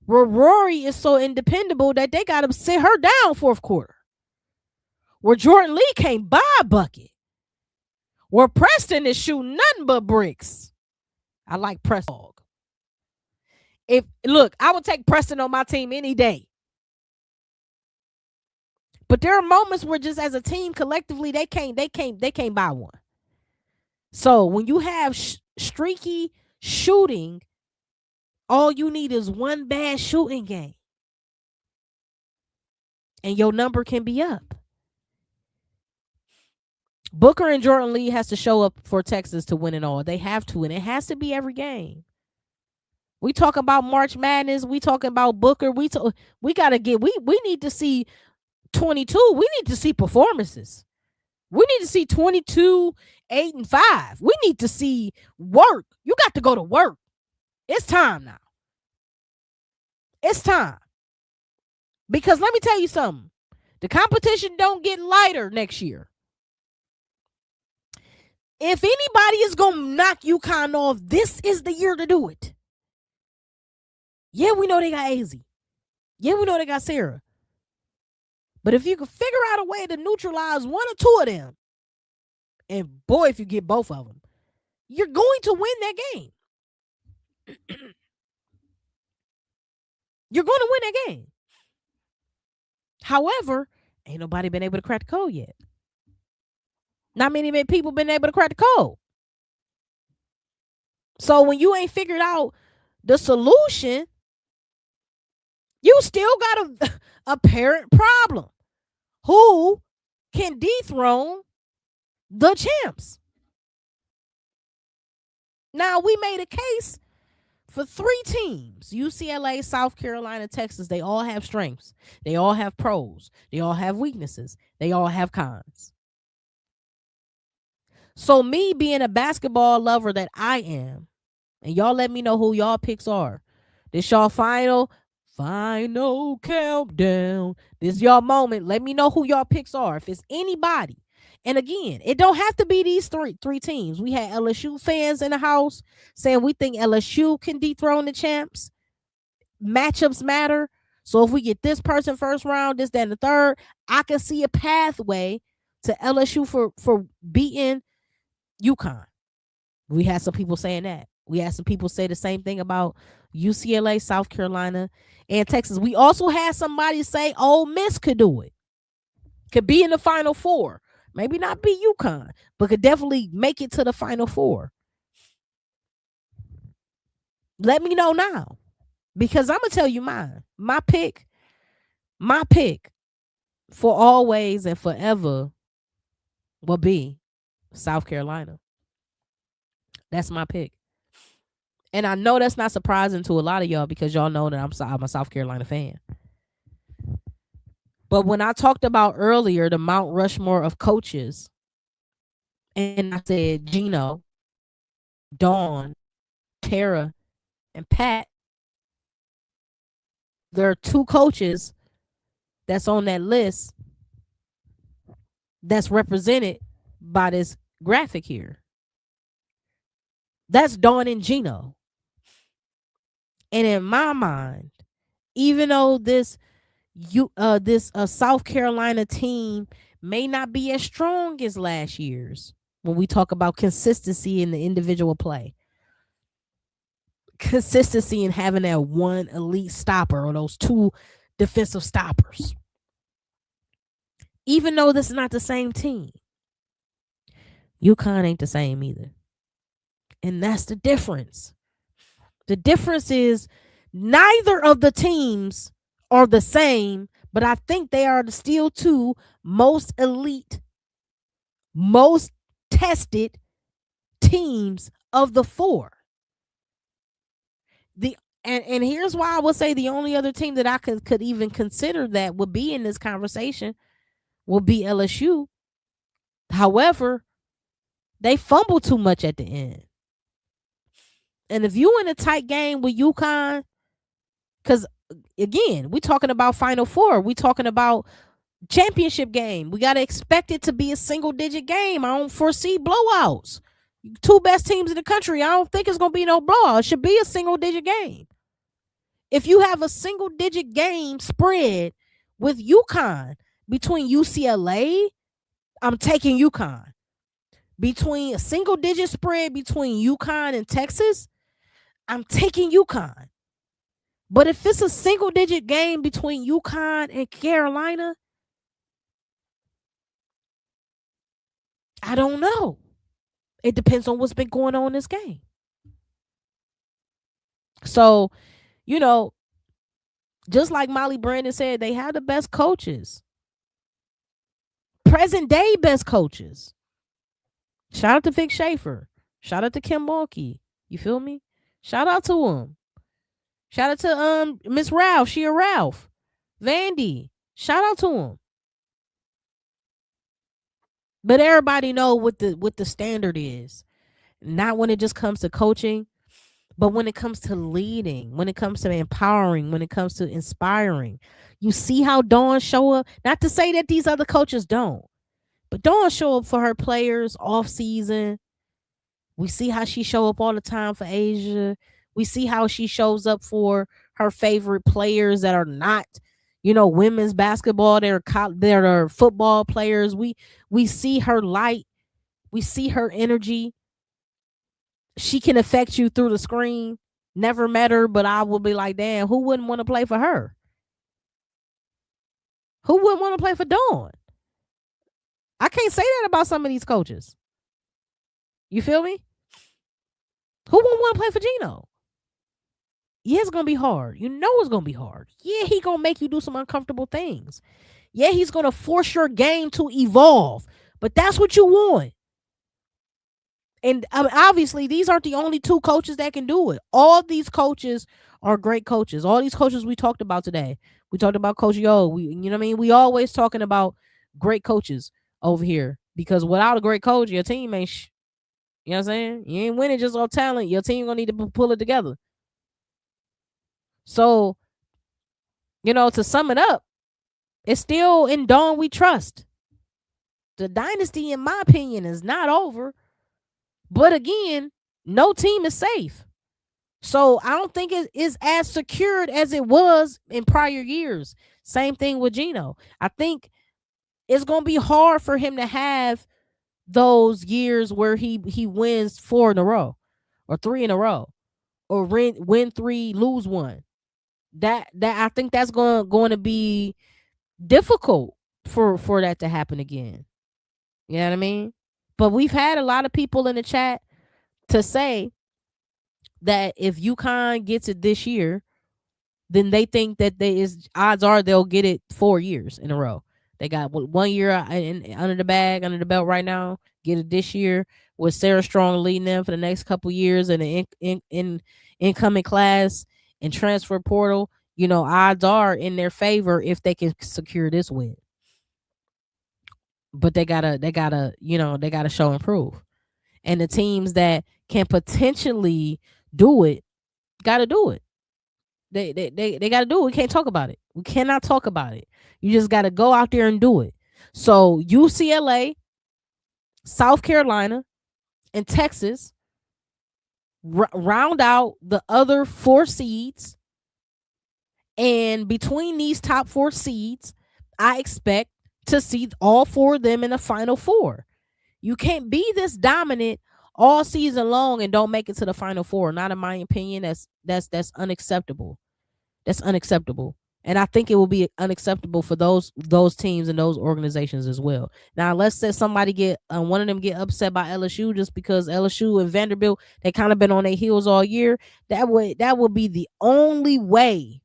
[SPEAKER 1] Where Rory is so independable that they got to sit her down fourth quarter. Where Jordan Lee can't buy a bucket. Where Preston is shooting nothing but bricks. I like Preston. Look, I would take Preston on my team any day. But there are moments where just as a team collectively they can't buy one. So when you have streaky shooting, all you need is one bad shooting game. And your number can be up. Booker and Jordan Lee has to show up for Texas to win it all. They have to, and it has to be every game. We talk about March Madness. We talking about Booker. We need to see 22. We need to see performances. We need to see 22, 8, and 5. We need to see work. You got to go to work. It's time now. It's time. Because let me tell you something. The competition don't get lighter next year. If anybody is going to knock UConn off, this is the year to do it. Yeah, we know they got Azzi. Yeah, we know they got Sarah. But if you can figure out a way to neutralize one or two of them, And boy, if you get both of them, you're going to win that game. You're going to win that game. However, ain't nobody been able to crack the code yet. Not many people been able to crack the code. So when you ain't figured out the solution, you still got a apparent problem. Who can dethrone the champs? Now, we made a case for 3 teams: UCLA, South Carolina, Texas. They all have strengths. They all have pros. They all have weaknesses. They all have cons. So me being a basketball lover that I am, and y'all let me know who y'all picks are. This y'all final countdown. This y'all moment. Let me know who y'all picks are. If it's anybody. And again, it don't have to be these three teams. We had LSU fans in the house saying we think LSU can dethrone the champs. Matchups matter. So if we get this person first round, this, that, and the third, I can see a pathway to LSU for beating UConn. We had some people saying that. We had some people say the same thing about UCLA, South Carolina, and Texas. We also had somebody say Ole Miss could do it. Could be in the Final Four. Maybe not be UConn, but could definitely make it to the Final Four. Let me know now, because I'm going to tell you mine. My pick for always and forever will be South Carolina. That's my pick. And I know that's not surprising to a lot of y'all, because y'all know that I'm a South Carolina fan. But when I talked about earlier the Mount Rushmore of coaches, and I said Gino, Dawn, Tara, and Pat, there are 2 coaches that's on that list that's represented by this graphic here. That's Dawn and Gino. And in my mind, even though this South Carolina team may not be as strong as last year's, when we talk about consistency in the individual play, consistency in having that one elite stopper or those 2 defensive stoppers, even though this is not the same team, UConn ain't the same either. And that's the difference. The difference is neither of the teams are the same, but I think they are still 2 most elite, most tested teams of the 4. And here's why I would say the only other team that I could even consider that would be in this conversation will be LSU. However, they fumble too much at the end. And if you in a tight game with UConn, because again, we talking about Final Four, we talking about championship game. We got to expect it to be a single-digit game. I don't foresee blowouts. 2 best teams in the country, I don't think it's going to be no blowout. It should be a single-digit game. If you have a single-digit game spread with UConn between UCLA, I'm taking UConn. Between a single-digit spread between UConn and Texas, I'm taking UConn. But if it's a single-digit game between UConn and Carolina, I don't know. It depends on what's been going on in this game. So, just like Molly Brandon said, they have the best coaches. Present day best coaches. Shout out to Vic Schaefer. Shout out to Kim Mulkey. You feel me? Shout out to him. Shout out to Miss Ralph, Shea Ralph, Vandy. Shout out to him. But everybody know what the standard is. Not when it just comes to coaching, but when it comes to leading, when it comes to empowering, when it comes to inspiring. You see how Dawn show up? Not to say that these other coaches don't, but Dawn show up for her players off season. We see how she show up all the time for Asia. We see how she shows up for her favorite players that are not, women's basketball. They're football players. We see her light We see her energy. She can affect you through the screen. Never met her, but I would be like, damn, who wouldn't want to play for her? Who wouldn't want to play for Dawn? I can't say that about some of these coaches. You feel me? Who wouldn't want to play for Gino? Yeah, it's gonna be hard. You know it's gonna be hard. Yeah, he gonna make you do some uncomfortable things. Yeah, he's gonna force your game to evolve. But that's what you want. And obviously, these aren't the only two coaches that can do it. All these coaches are great coaches. All these coaches we talked about today. We talked about Coach Yo. You know what I mean? We always talking about great coaches over here, because without a great coach, your team ain't. You know what I'm saying? You ain't winning just off talent. Your team gonna need to pull it together. So, to sum it up, it's still in Dawn we trust. The dynasty, in my opinion, is not over. But again, no team is safe. So I don't think it is as secured as it was in prior years. Same thing with Gino. I think it's going to be hard for him to have those years where he wins 4 in a row or 3 in a row or win 3, lose 1. That I think that's going to be difficult for that to happen again. You know what I mean? But we've had a lot of people in the chat to say that if UConn gets it this year, then they think that odds are they'll get it 4 years in a row. They got 1 year under the belt right now. Get it this year with Sarah Strong leading them for the next couple years, and in incoming class and transfer portal. Odds are in their favor if they can secure this win. But they gotta show and prove. And the teams that can potentially do it gotta do it. They gotta do it. We can't talk about it. We cannot talk about it. You just gotta go out there and do it. So UCLA, South Carolina, and Texas round out the other 4 seeds. And between these top 4 seeds, I expect to see all 4 of them in the Final Four. You can't be this dominant all season long and don't make it to the Final Four. Not in my opinion. That's unacceptable. That's unacceptable. And I think it will be unacceptable for those teams and those organizations as well. Now, let's say somebody one of them get upset by LSU just because LSU and Vanderbilt, they kind of been on their heels all year. That would be the only way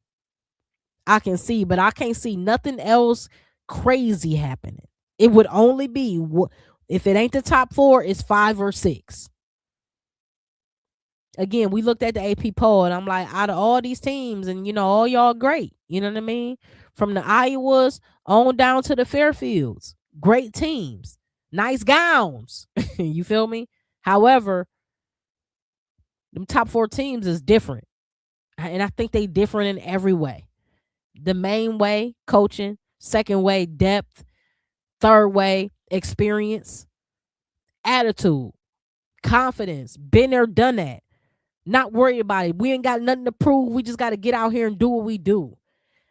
[SPEAKER 1] I can see, but I can't see nothing else crazy happening. It would only be, if it ain't the top 4, it's 5 or 6. Again, we looked at the AP poll, and I'm like, out of all these teams, and all y'all great. You know what I mean? From the Iowas on down to the Fairfields, great teams, nice gowns. You feel me? However, them top 4 teams is different, and I think they different in every way. The main way, coaching. Second way, depth. Third way, experience. Attitude. Confidence. Been there, done that. Not worried about it. We ain't got nothing to prove. We just got to get out here and do what we do.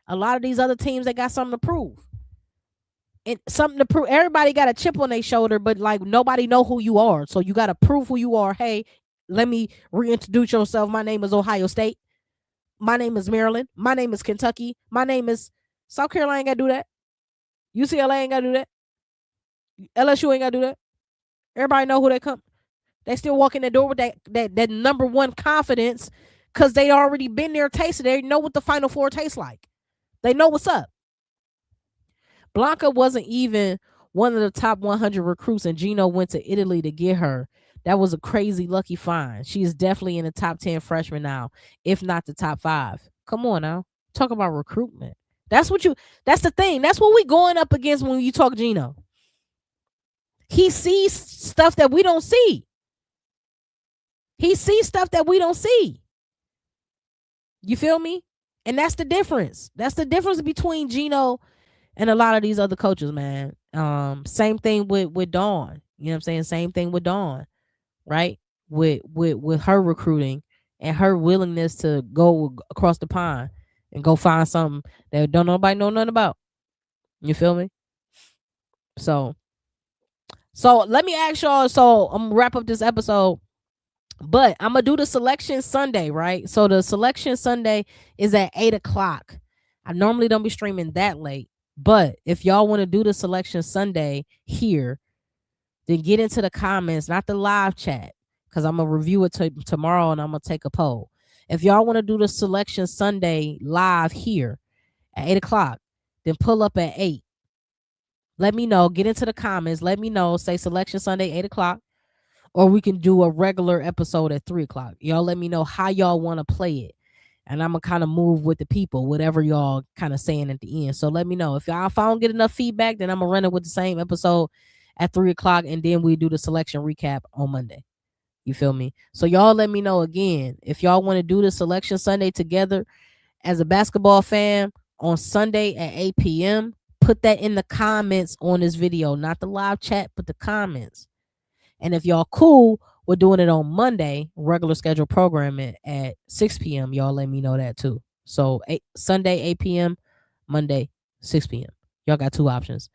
[SPEAKER 1] A lot of these other teams, they got something to prove. And something to prove. Everybody got a chip on their shoulder, but like nobody know who you are. So you got to prove who you are. Hey, let me reintroduce yourself. My name is Ohio State. My name is Maryland. My name is Kentucky. My name is South Carolina. Ain't got to do that. UCLA ain't got to do that. LSU ain't got to do that. Everybody know who they come. They still walk in the door with that number 1 confidence because they already been there, tasted. They know what the Final Four tastes like. They know what's up. Blanca wasn't even one of the top 100 recruits, and Gino went to Italy to get her. That was a crazy lucky find. She is definitely in the top 10 freshmen now, if not the top 5. Come on now. Talk about recruitment. That's the thing. That's what we going up against when you talk Gino. He sees stuff that we don't see. He sees stuff that we don't see. You feel me? And that's the difference. That's the difference between Gino and a lot of these other coaches, man. Same thing with Dawn. You know what I'm saying? Same thing with Dawn, right? With her recruiting and her willingness to go across the pond and go find something that don't nobody know nothing about. You feel me? So So let me ask y'all. So I'm gonna wrap up this episode. But I'm gonna do the selection Sunday, right? So the selection Sunday is at 8 o'clock. I normally don't be streaming that late, but if y'all want to do the selection Sunday here, then get into the comments, not the live chat, because I'm gonna review it tomorrow and I'm gonna take a poll. If y'all want to do the selection Sunday live here at 8 o'clock, then pull up at 8. Let me know. Get into the comments. Let me know. Say selection Sunday 8 o'clock. Or we can do a regular episode at 3 o'clock. Y'all let me know how y'all want to play it. And I'm going to kind of move with the people, whatever y'all kind of saying at the end. So let me know. If I don't get enough feedback, then I'm going to run it with the same episode at 3 o'clock. And then we do the selection recap on Monday. You feel me? So y'all let me know again. If y'all want to do the selection Sunday together as a basketball fan on Sunday at 8 p.m., put that in the comments on this video. Not the live chat, but the comments. And if y'all cool, we're doing it on Monday, regular schedule programming at 6 p.m. Y'all let me know that too. So Sunday, 8 p.m., Monday, 6 p.m. Y'all got two options.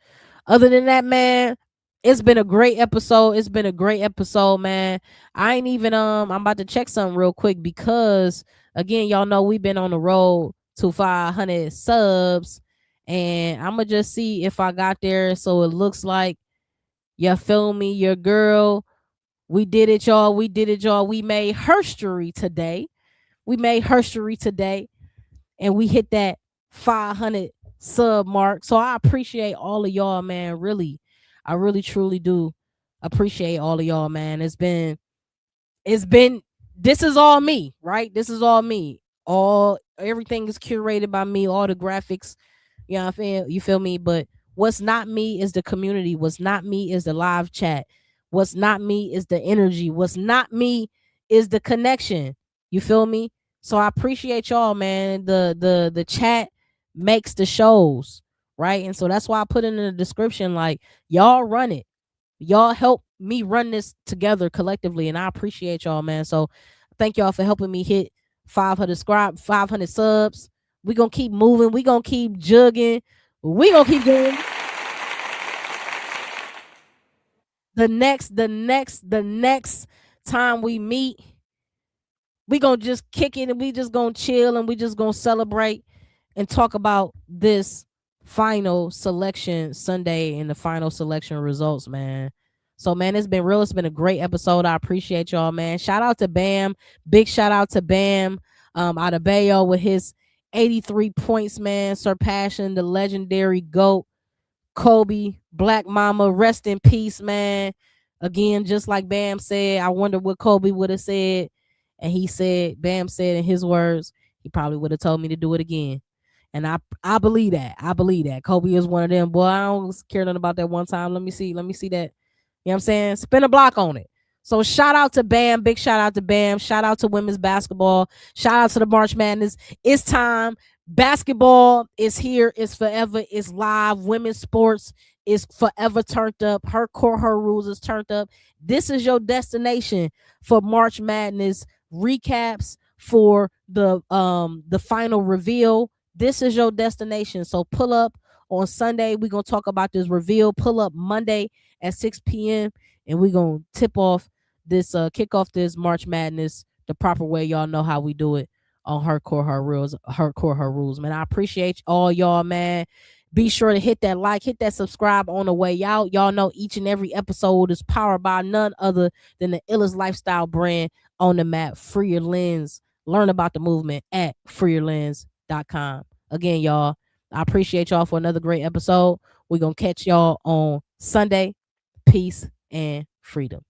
[SPEAKER 1] Other than that, man, it's been a great episode. It's been a great episode, man. I ain't even, I'm about to check something real quick because, again, y'all know we've been on the road to 500 subs. And I'm going to just see if I got there. So it looks like, you feel me? Your girl. We did it, y'all. We did it, y'all. We made history today. We made history today. And we hit that 500 sub mark. So I appreciate all of y'all, man. Really. I really, truly do appreciate all of y'all, man. This is all me, right? This is all me. Everything is curated by me, all the graphics. You know what I'm saying? You feel me? But what's not me is the community. What's not me is the live chat. What's not me is the energy. What's not me is the connection. You feel me? So I appreciate y'all, man. The chat makes the shows, right? And so that's why I put it in the description, like, y'all run it. Y'all help me run this together collectively, and I appreciate y'all, man. So thank y'all for helping me hit 500 subs. We gonna keep moving. We gonna keep jugging. We gonna keep going. The next time we meet, we gonna just kick it and we just gonna chill and we just gonna celebrate and talk about this final selection Sunday and the final selection results, man. So, man, it's been real. It's been a great episode. I appreciate y'all, man. Shout out to Bam. Big shout out to Bam out of Bayo with his 83 points, man, surpassing the legendary GOAT, Kobe, Black Mama. Rest in peace, man. Again, just like Bam said, I wonder what Kobe would have said. And Bam said in his words, he probably would have told me to do it again. And I believe that. I believe that. Kobe is one of them. Boy, I don't care nothing about that one time. Let me see that. You know what I'm saying? Spin a block on it. So shout out to Bam. Big shout out to Bam. Shout out to women's basketball. Shout out to the March Madness. It's time. Basketball is here. It's forever. It's live. Women's sports is forever turned up. Her core, her rules is turned up. This is your destination for March Madness recaps, for the final reveal. This is your destination. So pull up on Sunday. We're going to talk about this reveal. Pull up Monday at 6 p.m. and we're going to kick off this March Madness the proper way. Y'all know how we do it on Her Core, Her Rules. Man, I appreciate all y'all, man. Be sure to hit that like, hit that subscribe on the way out. Y'all know each and every episode is powered by none other than the illest lifestyle brand on the map, Free Your Lens. Learn about the movement at freeyourlens.com. Again, y'all, I appreciate y'all for another great episode. We're going to catch y'all on Sunday. Peace and freedom.